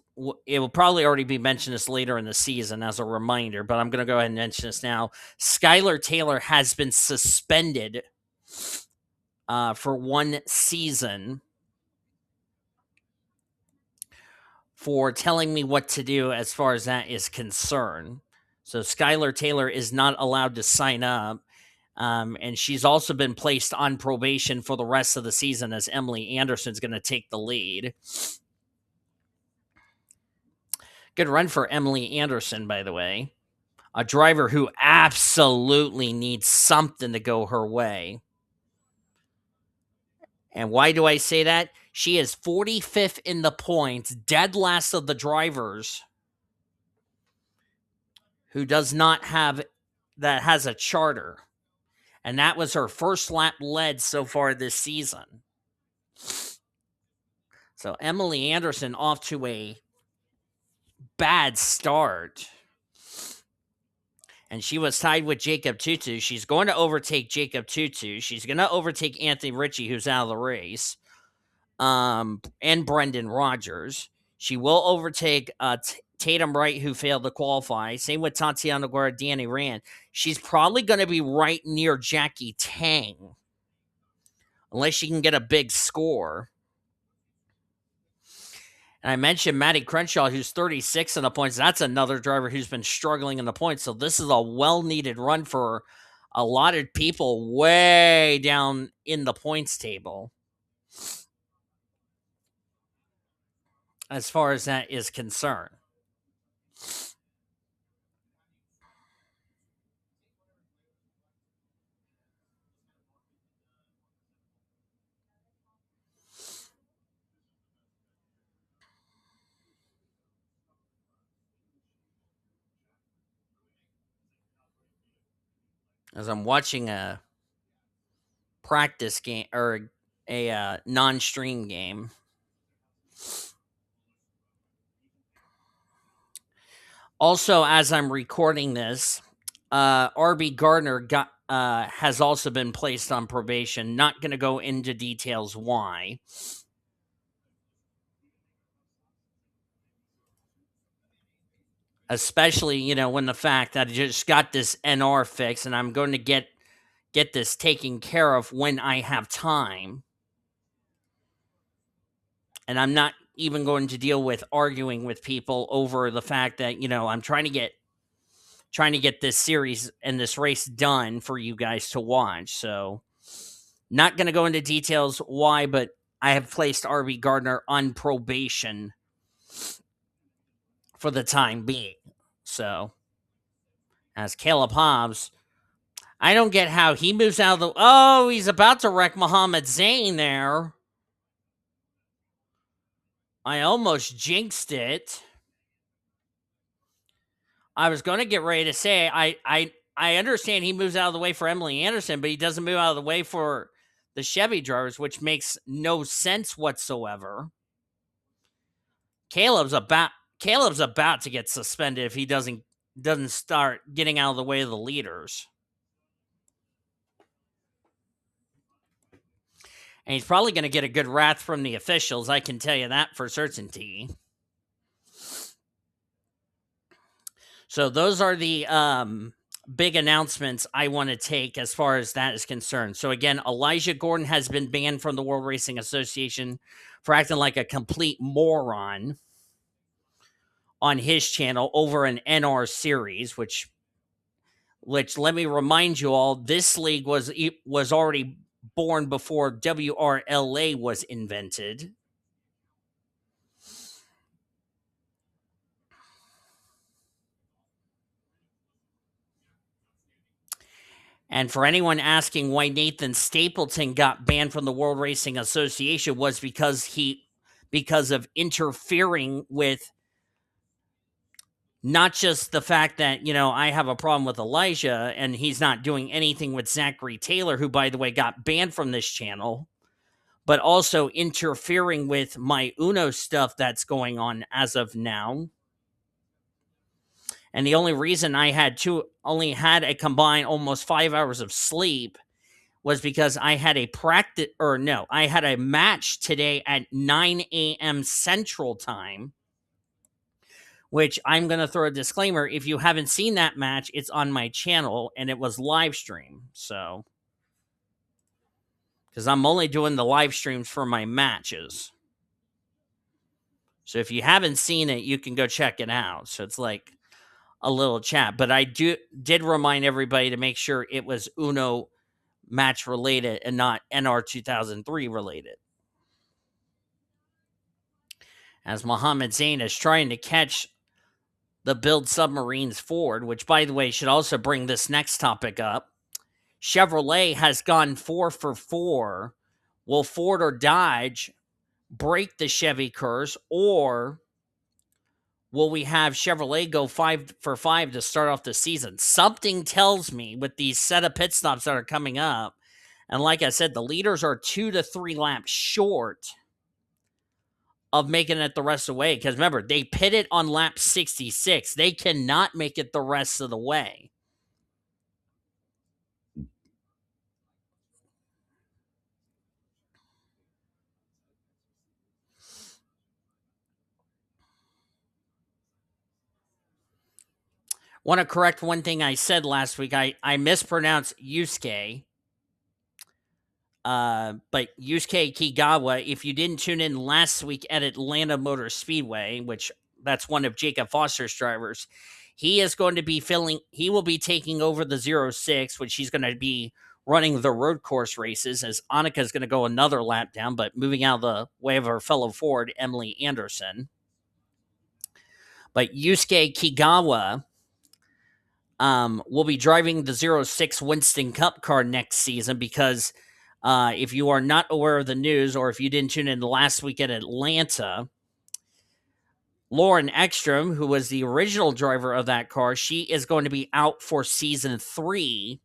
It will probably already be mentioned this later in the season as a reminder, but I'm going to go ahead and mention this now. Skylar Taylor has been suspended for 1 season for telling me what to do as far as that is concerned. So Skylar Taylor is not allowed to sign up. And she's also been placed on probation for the rest of the season as Emily Andersen's going to take the lead. Good run for Emily Andersen, by the way. A driver who absolutely needs something to go her way. And why do I say that? She is 45th in the points, dead last of the drivers who does not have, that has a charter. And that was her first lap led so far this season. So Emily Andersen off to a bad start. and she was tied with Jacob Tutu. She's going to overtake Jacob Tutu. She's going to overtake Anthony Ritchie, who's out of the race, and Brendan Rodgers. She will overtake Tatum Wright, who failed to qualify. Same with Tatiana Guardani Rand. She's probably going to be right near Jackie Tang, unless she can get a big score. And I mentioned Maddie Crenshaw, who's 36 in the points. That's another driver who's been struggling in the points. So this is a well-needed run for a lot of people way down in the points table, as far as that is concerned. As I'm watching a practice game or a non-stream game. Also, as I'm recording this, RB Gardner has also been placed on probation. Not going to go into details why. Especially, when the fact that I just got this NR fix and I'm going to get this taken care of when I have time. And I'm not even going to deal with arguing with people over the fact that, I'm trying to get this series and this race done for you guys to watch. So not going to go into details why, but I have placed RB Gardner on probation for the time being. So as Caleb Hobbs, I don't get how he moves out of the... Oh, he's about to wreck Mohammed Zain there. I almost jinxed it. I was going to get ready to say, I understand he moves out of the way for Emily Anderson, but he doesn't move out of the way for the Chevy drivers, which makes no sense whatsoever. Caleb's about to get suspended if he doesn't start getting out of the way of the leaders. And he's probably going to get a good wrath from the officials, I can tell you that for certainty. So those are the big announcements I want to take as far as that is concerned. So again, Elijah Gordon has been banned from the World Racing Association for acting like a complete moron on his channel over an NR series, which let me remind you all, this league was already born before WRLA was invented. And for anyone asking why Nathan Stapleton got banned from the World Racing Association, was because of interfering with not just the fact that, I have a problem with Elijah and he's not doing anything with Zachary Taylor, who, by the way, got banned from this channel, but also interfering with my Uno stuff that's going on as of now. And the only reason I only had a combined almost 5 hours of sleep was because I had I had a match today at 9 a.m. Central Time, which I'm going to throw a disclaimer. If you haven't seen that match, it's on my channel and it was live stream. So, because I'm only doing the live streams for my matches. So if you haven't seen it, you can go check it out. So it's like a little chat, but I did remind everybody to make sure it was Uno match related and not NR 2003 related. As Mohammed Zain is trying to catch the Build Submarines Ford, which, by the way, should also bring this next topic up. Chevrolet has gone 4 for 4. Will Ford or Dodge break the Chevy curse, or will we have Chevrolet go 5 for 5 to start off the season? Something tells me with these set of pit stops that are coming up, and like I said, the leaders are 2 to 3 laps short of making it the rest of the way. Because remember, they pitted on lap 66. They cannot make it the rest of the way. Want to correct one thing I said last week. I mispronounced Yusuke. But Yusuke Kigawa, if you didn't tune in last week at Atlanta Motor Speedway, which that's one of Jacob Foster's drivers, he is going to be he will be taking over the 06, which he's going to be running the road course races, as Annika is going to go another lap down, but moving out of the way of her fellow Ford, Emily Andersen. But Yusuke Kigawa will be driving the 06 Winston Cup car next season because if you are not aware of the news, or if you didn't tune in last week at Atlanta, Lauren Ekstrom, who was the original driver of that car, she is going to be out for season 3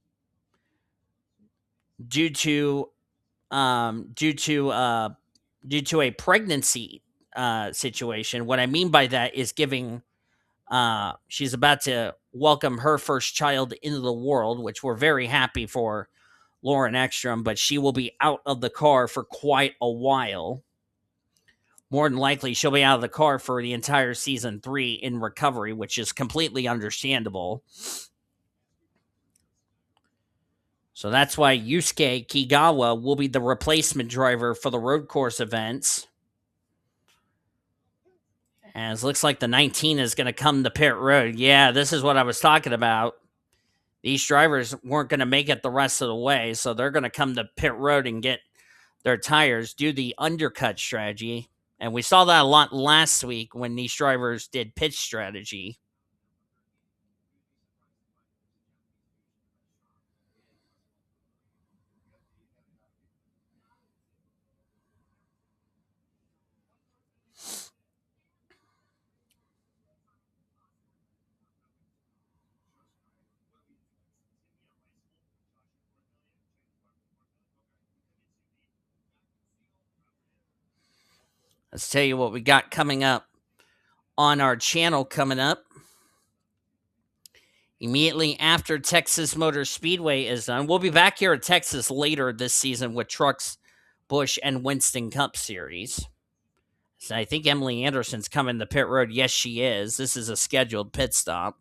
due to a pregnancy situation. What I mean by that is she's about to welcome her first child into the world, which we're very happy for Lauren Ekstrom, but she will be out of the car for quite a while. More than likely, she'll be out of the car for the entire season 3 in recovery, which is completely understandable. So that's why Yusuke Kigawa will be the replacement driver for the road course events. As looks like the 19 is going to come to pit road. Yeah, this is what I was talking about. These drivers weren't going to make it the rest of the way, so they're going to come to pit road and get their tires, do the undercut strategy. And we saw that a lot last week when these drivers did pit strategy. Let's tell you what we got coming up on our channel coming up. Immediately after Texas Motor Speedway is done, we'll be back here at Texas later this season with Trucks, Busch, and Winston Cup Series. So I think Emily Andersen's coming to pit road. Yes, she is. This is a scheduled pit stop.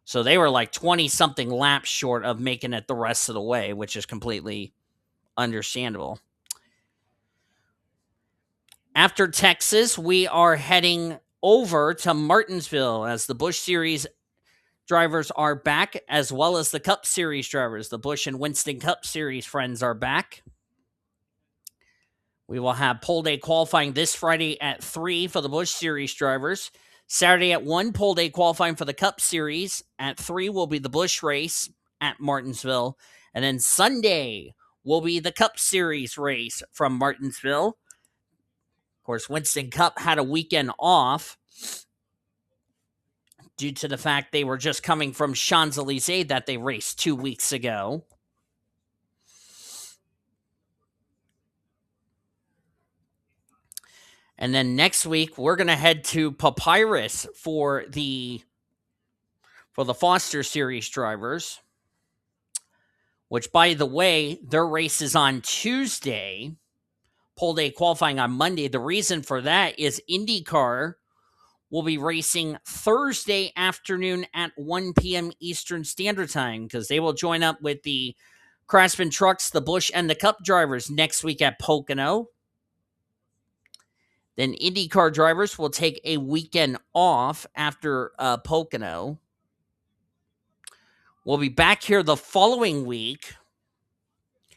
So they were like 20-something laps short of making it the rest of the way, which is completely understandable. After Texas, we are heading over to Martinsville as the Busch Series drivers are back, as well as the Cup Series drivers. The Busch and Winston Cup Series friends are back. We will have pole day qualifying this Friday at 3 for the Busch Series drivers. Saturday at 1, pole day qualifying for the Cup Series. At 3 will be the Busch race at Martinsville. And then Sunday will be the Cup Series race from Martinsville. Of course, Winston Cup had a weekend off due to the fact they were just coming from Champs-Élysées that they raced 2 weeks ago. And then next week, we're going to head to Papyrus for the Foster Series drivers, which, by the way, their race is on Tuesday. Pole day qualifying on Monday. The reason for that is IndyCar will be racing Thursday afternoon at 1 p.m. Eastern Standard Time because they will join up with the Craftsman Trucks, the Busch, and the Cup drivers next week at Pocono. Then IndyCar drivers will take a weekend off after Pocono. We'll be back here the following week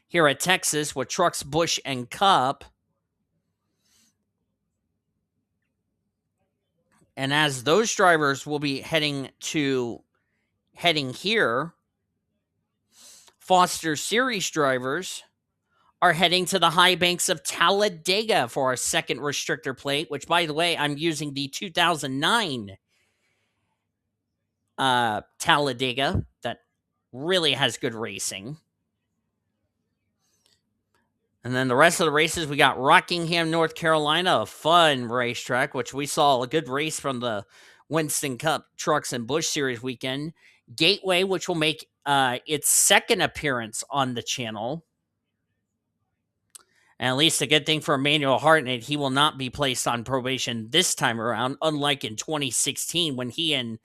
here at Texas with Trucks, Busch, and Cup. And as those drivers will be heading here, Foster Series drivers are heading to the high banks of Talladega for our second restrictor plate, which, by the way, I'm using the 2009 Talladega that really has good racing. And then the rest of the races, we got Rockingham, North Carolina, a fun racetrack, which we saw a good race from the Winston Cup Trucks and Busch Series weekend. Gateway, which will make its second appearance on the channel. And at least a good thing for Emmanuel Hartnett, he will not be placed on probation this time around, unlike in 2016 when he and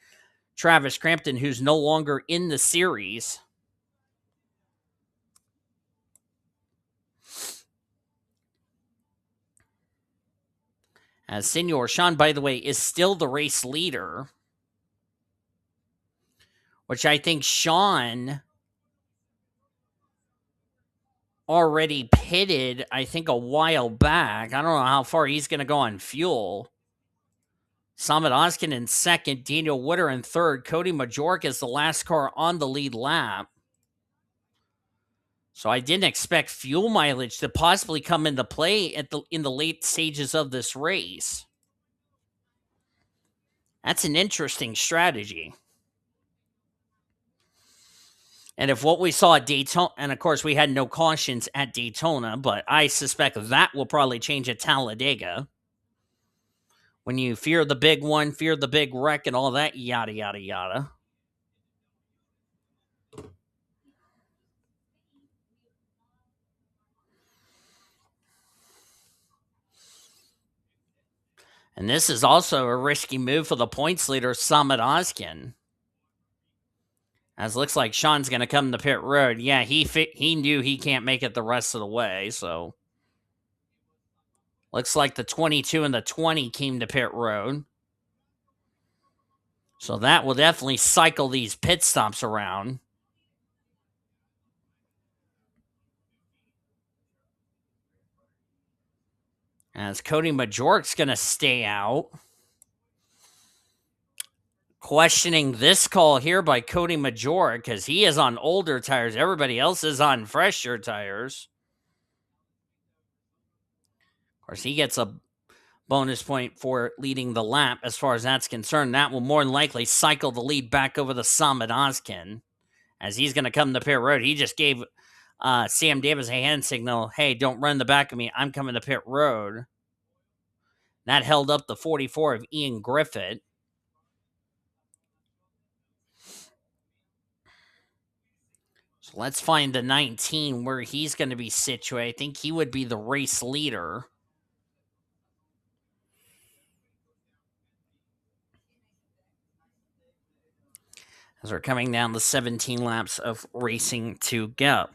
Travis Crampton, who's no longer in the series. As Senor Sean, by the way, is still the race leader, which I think Sean already pitted, I think, a while back. I don't know how far he's going to go on fuel. Samad Ozkan in second, Daniel Wooder in third. Cody Magouryk is the last car on the lead lap. So I didn't expect fuel mileage to possibly come into play in the late stages of this race. That's an interesting strategy. And if what we saw at Daytona, and of course we had no cautions at Daytona, but I suspect that will probably change at Talladega. When you fear the big one, fear the big wreck, and all that yada, yada, yada. And this is also a risky move for the points leader, Samad Ozkan. As looks like Sean's going to come to pit road. Yeah, he knew he can't make it the rest of the way, so. Looks like the 22 and the 20 came to pit road. So that will definitely cycle these pit stops around. As Cody Magoury's going to stay out. Questioning this call here by Cody Magouryk because he is on older tires. Everybody else is on fresher tires. Of course, he gets a bonus point for leading the lap as far as that's concerned. That will more than likely cycle the lead back over the Samad Ozkan as he's going to come to pit road. He just gave Sam Davis a hand signal. Hey, don't run the back of me. I'm coming to pit road. That held up the 44 of Ian Griffith. So let's find the 19 where he's going to be situated. I think he would be the race leader. As we're coming down the 17 laps of racing to go.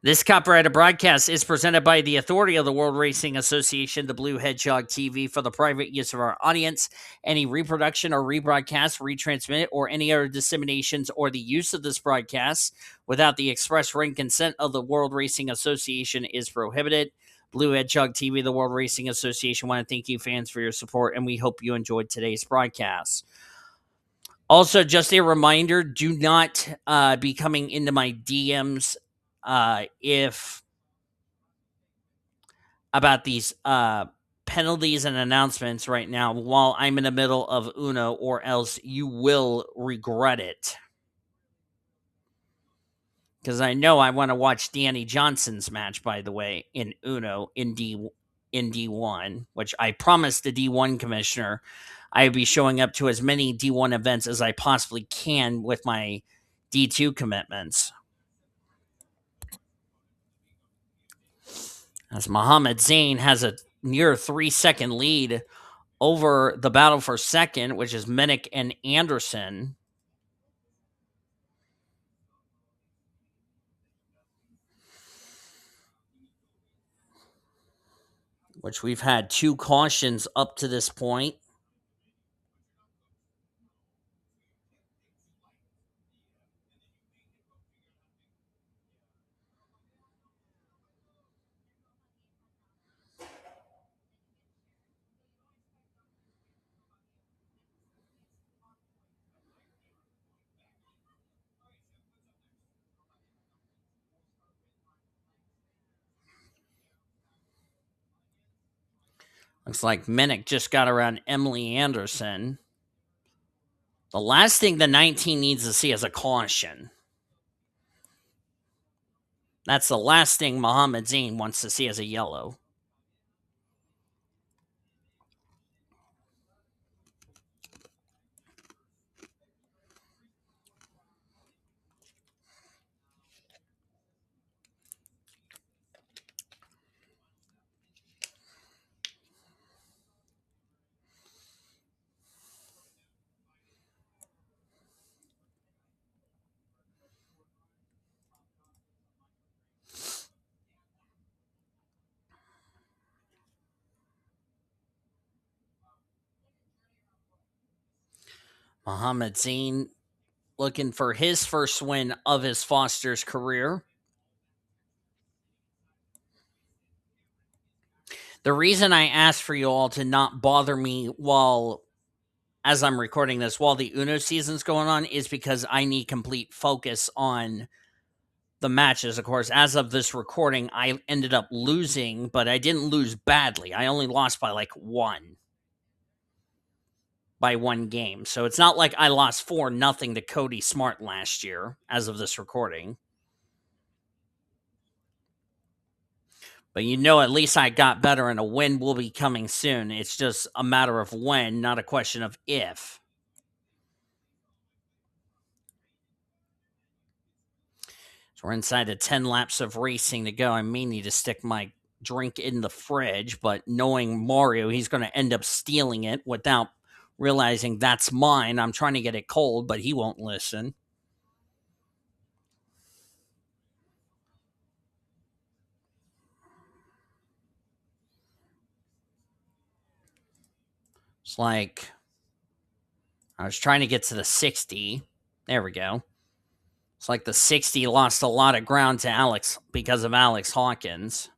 This copyrighted broadcast is presented by the authority of the World Racing Association, the Blue Hedgehog TV, for the private use of our audience. Any reproduction or rebroadcast, retransmit, or any other disseminations or the use of this broadcast without the express written consent of the World Racing Association is prohibited. Blue Hedgehog TV, the World Racing Association, want to thank you fans for your support, and we hope you enjoyed today's broadcast. Also, just a reminder, do not be coming into my DMs if about these penalties and announcements right now while I'm in the middle of Uno, or else you will regret it. Because I know I want to watch Danny Johnson's match, by the way, in Uno in D1, which I promised the D1 commissioner I'd be showing up to as many D1 events as I possibly can with my D2 commitments. As Mohammed Zain has a near 3-second lead over the battle for second, which is Minnick and Andersen. Which we've had 2 cautions up to this point. Looks like Minnick just got around Emily Andersen. The last thing the 19 needs to see is a caution. That's the last thing Mohammed Zain wants to see as a yellow. M Zain looking for his first win of his Foster's career. The reason I asked for you all to not bother me while, as I'm recording this, while the Uno season's going on, is because I need complete focus on the matches. Of course, as of this recording, I ended up losing, but I didn't lose badly. I only lost by like one game. So it's not like I lost 4-0 to Cody Smart last year, as of this recording. But at least I got better, and a win will be coming soon. It's just a matter of when, not a question of if. So we're inside of 10 laps of racing to go. I may need to stick my drink in the fridge, but knowing Mario, he's going to end up stealing it without realizing that's mine. I'm trying to get it cold, but he won't listen. It's like I was trying to get to the 60. There we go. It's like the 60 lost a lot of ground to Alex because of Alex Hawkins.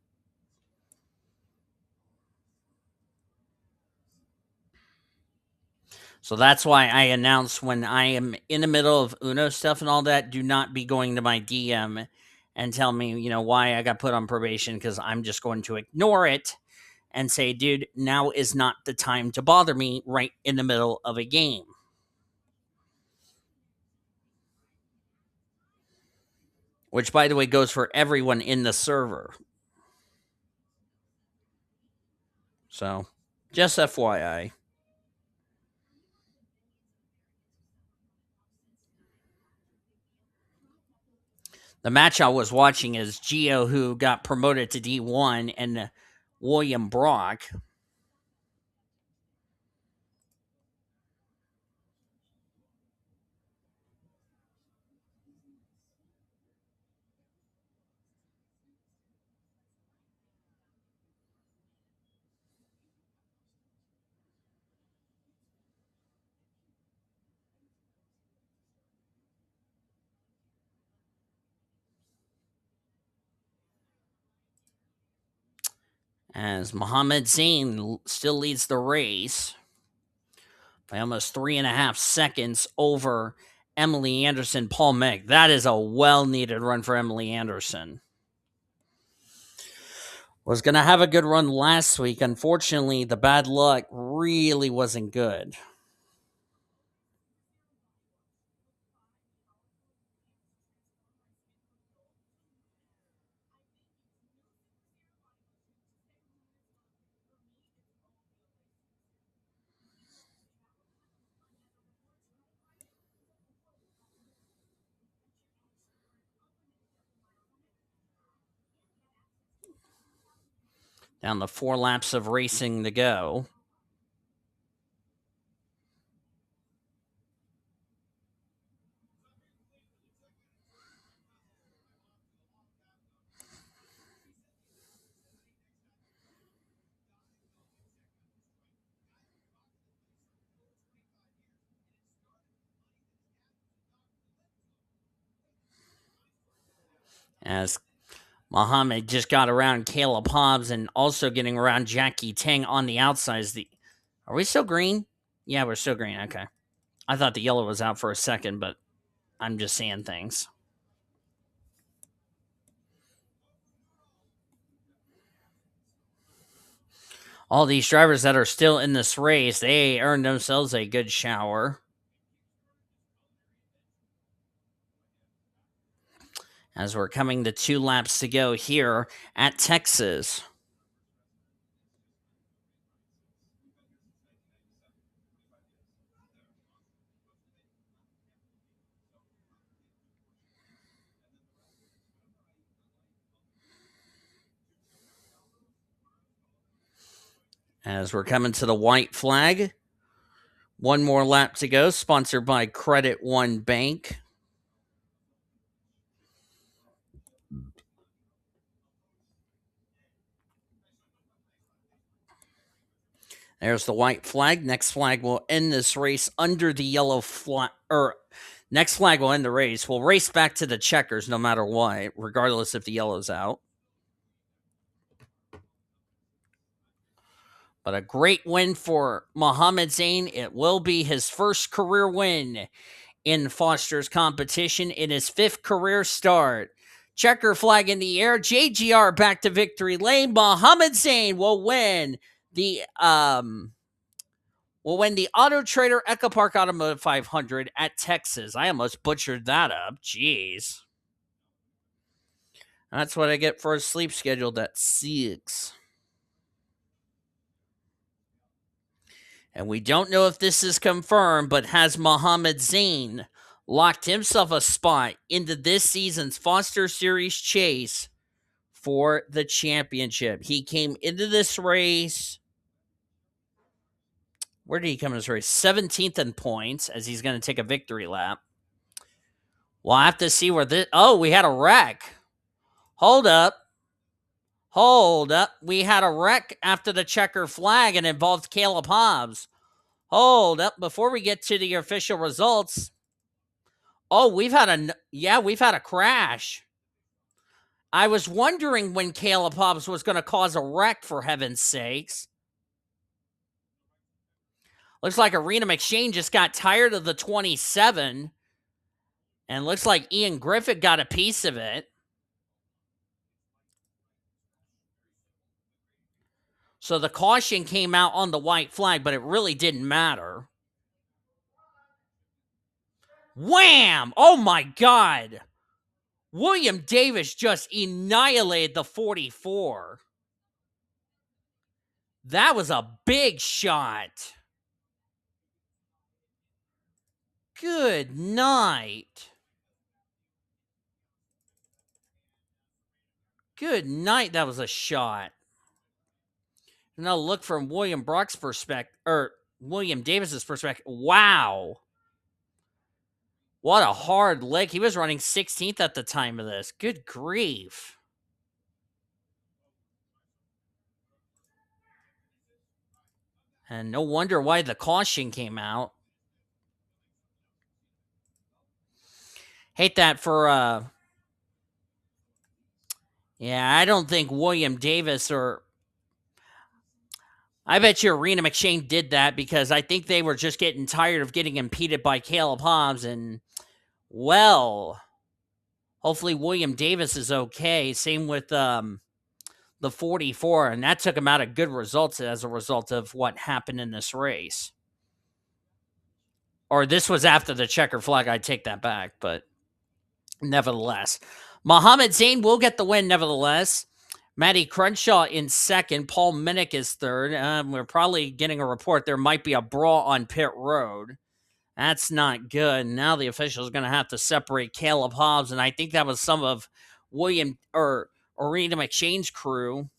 So that's why I announce when I am in the middle of Uno stuff and all that, do not be going to my DM and tell me, why I got put on probation, because I'm just going to ignore it and say, dude, now is not the time to bother me right in the middle of a game. Which, by the way, goes for everyone in the server. So, just FYI. The match I was watching is Gio, who got promoted to D1, and William Brock. As M Zain still leads the race by almost 3.5 seconds over Emily Andersen, Paul Meg. That is a well-needed run for Emily Andersen. Was going to have a good run last week. Unfortunately, the bad luck really wasn't good. Down the 4 laps of racing to go. As Muhammad just got around Caleb Hobbs and also getting around Jackie Tang on the outsides. Are we still green? Yeah, we're still green. Okay. I thought the yellow was out for a second, but I'm just seeing things. All these drivers that are still in this race, they earned themselves a good shower. As we're coming to 2 laps to go here at Texas. As we're coming to the white flag. 1 more lap to go, sponsored by Credit One Bank. There's the white flag. Next flag will end this race under the yellow flag. Or next flag will end the race. We'll race back to the checkers no matter what, regardless if the yellow's out. But a great win for M Zain. It will be his first career win in Foster's competition in his 5th career start. Checker flag in the air. JGR back to victory lane. M Zain will win the Auto Trader Echo Park Automotive 500 at Texas. I almost butchered that up. Jeez. That's what I get for a sleep scheduled at 6. And we don't know if this is confirmed, but has M Zain locked himself a spot into this season's Foster Series chase for the championship? He came into this race. Where did he come in this race? 17th in points, as he's going to take a victory lap. We'll have to see where this... Oh, we had a wreck. Hold up. We had a wreck after the checker flag and involved Caleb Hobbs. Hold up. Before we get to the official results... Oh, we've had a crash. I was wondering when Caleb Hobbs was going to cause a wreck, for heaven's sakes. Looks like A McShane just got tired of the 27. And looks like Ian Griffith got a piece of it. So the caution came out on the white flag, but it really didn't matter. Wham! Oh my God! William Davis just annihilated the 44. That was a big shot. Good night. Good night. That was a shot. Now look from William Brock's perspective, or William Davis's perspective. Wow. What a hard lick. He was running 16th at the time of this. Good grief. And no wonder why the caution came out. Hate that for, yeah, I don't think William Davis or... I bet you A McShane did that because I think they were just getting tired of getting impeded by Caleb Hobbs. And, well, hopefully William Davis is okay. Same with the 44. And that took him out of good results as a result of what happened in this race. Or this was after the checker flag. I'd take that back. But nevertheless, M Zain will get the win nevertheless. Matty Crenshaw in second. Paul Minnick is third. We're probably getting a report there might be a brawl on pit road. That's not good. Now the official is going to have to separate Caleb Hobbs, and I think that was some of William or Arena McShane's crew.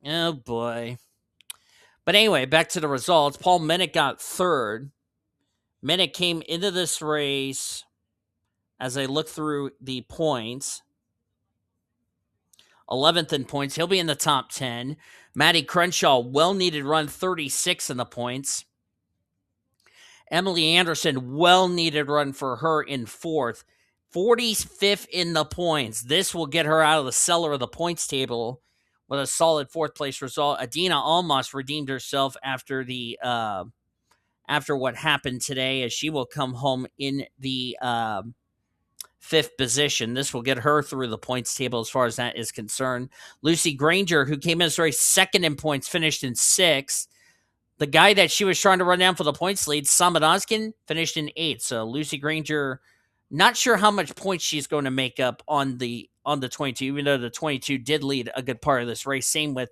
Oh, boy. But anyway, back to the results. Paul Minnick got third. Minnick came into this race, as I look through the points, 11th in points. He'll be in the top 10. Matty Crenshaw, well-needed run, 36 in the points. Emily Anderson, well-needed run for her in 4th. 45th in the points. This will get her out of the cellar of the points table with a solid 4th-place result. Adina Almas redeemed herself after the after what happened today, as she will come home in the 5th position. This will get her through the points table as far as that is concerned. Lucy Granger, who came in as race 2nd in points, finished in 6th. The guy that she was trying to run down for the points lead, Samad Ozkan, finished in 8th. So Lucy Granger, not sure how much points she's going to make up on the 22, even though the 22 did lead a good part of this race. Same with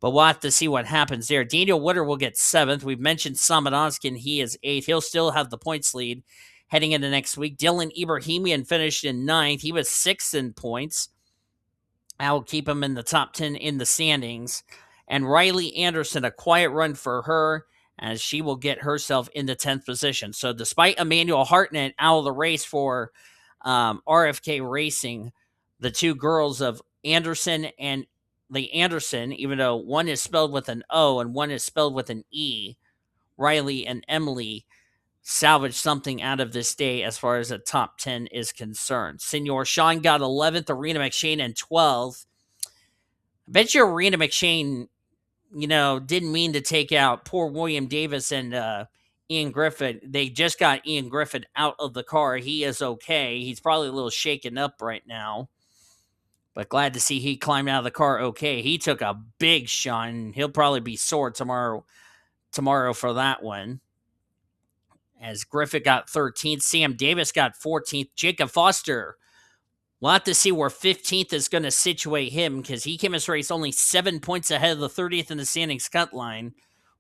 but we'll have to see what happens there. Daniel Wooder will get 7th. We've mentioned Samad Ozkan. He is 8th. He'll still have the points lead heading into next week. D Ebrahimian finished in 9th. He was 6th in points. I will keep him in the top 10 in the standings. And Riley Anderson, a quiet run for her, as she will get herself in the 10th position. So despite Emmanuel Hartnett out of the race for RFK Racing, the two girls of Anderson and the Andersen, even though one is spelled with an O and one is spelled with an E, Riley and Emily salvaged something out of this day as far as the top 10 is concerned. Senor Sean got 11th, Arena McShane and 12th. I bet you Arena McShane, didn't mean to take out poor William Davis and Ian Griffin. They just got Ian Griffin out of the car. He is okay. He's probably a little shaken up right now, but glad to see he climbed out of the car okay. He took a big shot, and he'll probably be sore tomorrow for that one. As Griffith got 13th, Sam Davis got 14th, Jacob Foster. We'll have to see where 15th is going to situate him because he came this race only 7 points ahead of the 30th in the standings cut line.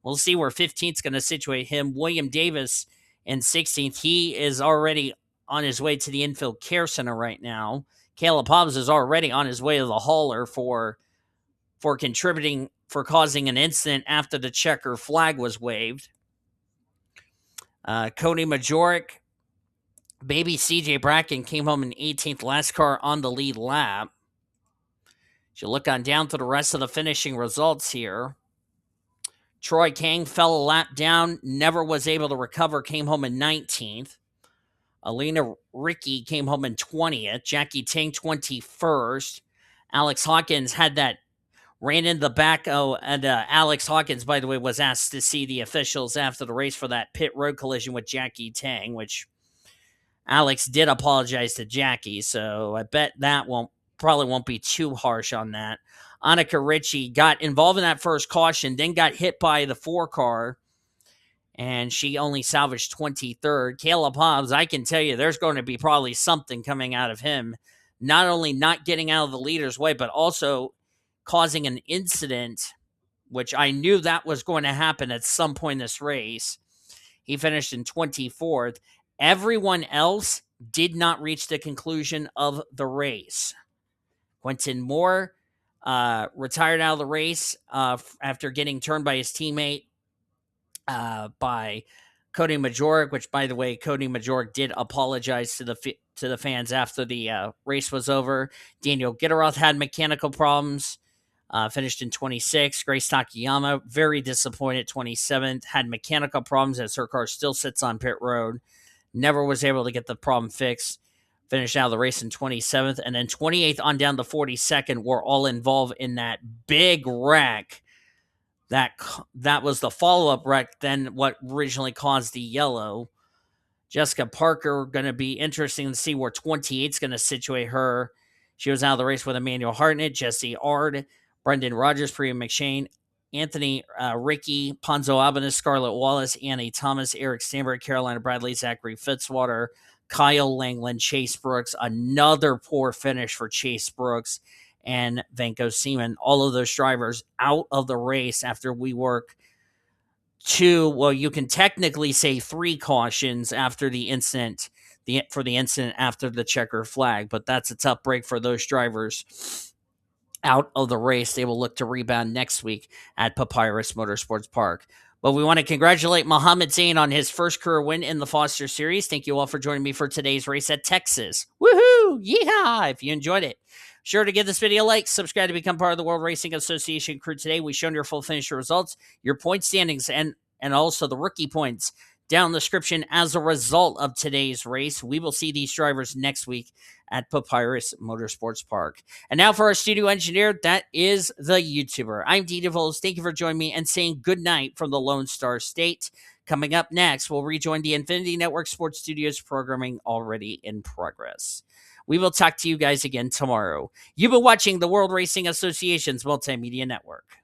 We'll see where 15th is going to situate him. William Davis in 16th. He is already on his way to the infield care center right now. Caleb Hobbs is already on his way to the hauler for contributing, for causing an incident after the checker flag was waved. Cody Magouryk, baby C Bracken came home in 18th, last car on the lead lap. As you look on down to the rest of the finishing results here, Troy Kang fell a lap down, never was able to recover, came home in 19th. Alina Ricci came home in 20th. Jackie Ting 21st. Alex Hawkins ran in the back. And Alex Hawkins, by the way, was asked to see the officials after the race for that pit road collision with Jackie Tang, which Alex did apologize to Jackie, so I bet that probably won't be too harsh on that. Annika Ritchie got involved in that first caution, then got hit by the 4 car, and she only salvaged 23rd. Caleb Hobbs, I can tell you there's going to be probably something coming out of him, not only not getting out of the leader's way, but also causing an incident, which I knew that was going to happen at some point in this race. He finished in 24th. Everyone else did not reach the conclusion of the race. Quentin Moore retired out of the race after getting turned by his teammate by Cody Magouryk, which, by the way, Cody Magouryk did apologize to the fans after the race was over. Daniel Gitirokh had mechanical problems. Finished in 26th. Grace Takayama, very disappointed, 27th. Had mechanical problems as her car still sits on pit road. Never was able to get the problem fixed. Finished out of the race in 27th. And then 28th on down to 42nd were all involved in that big wreck. That was the follow-up wreck, then what originally caused the yellow. Jessica Parker, going to be interesting to see where 28th is going to situate her. She was out of the race with Emmanuel Hartnett, Jesse Ard, Brendan Rogers, P McShane, Anthony Ricky, Ponzo Albanese, Scarlett Wallace, Annie Thomas, Eric Stanbury, Carolina Bradley, Zachary Fitzwater, Kyle Langeland, Chase Brooks. Another poor finish for Chase Brooks and Vanko Seaman. All of those drivers out of the race after we work you can technically say 3 cautions after the incident, for the incident after the checker flag, but that's a tough break for those drivers out of the race. They will look to rebound next week at Papyrus Motorsports Park. But we want to congratulate Mohammed Zain on his first career win in the Foster Series. Thank you all for joining me for today's race at Texas. Woohoo! Yeehaw! If you enjoyed it, sure to give this video a like, subscribe to become part of the World Racing Association crew today. We've shown your full finisher results, your point standings, and also the rookie points down in the description as a result of today's race. We will see these drivers next week at Papyrus Motorsports Park. And now for our studio engineer, that is the YouTuber. I'm D DeVos. Thank you for joining me and saying good night from the Lone Star State. Coming up next, we'll rejoin the Infinity Network Sports Studios programming already in progress. We will talk to you guys again tomorrow. You've been watching the World Racing Association's Multimedia Network.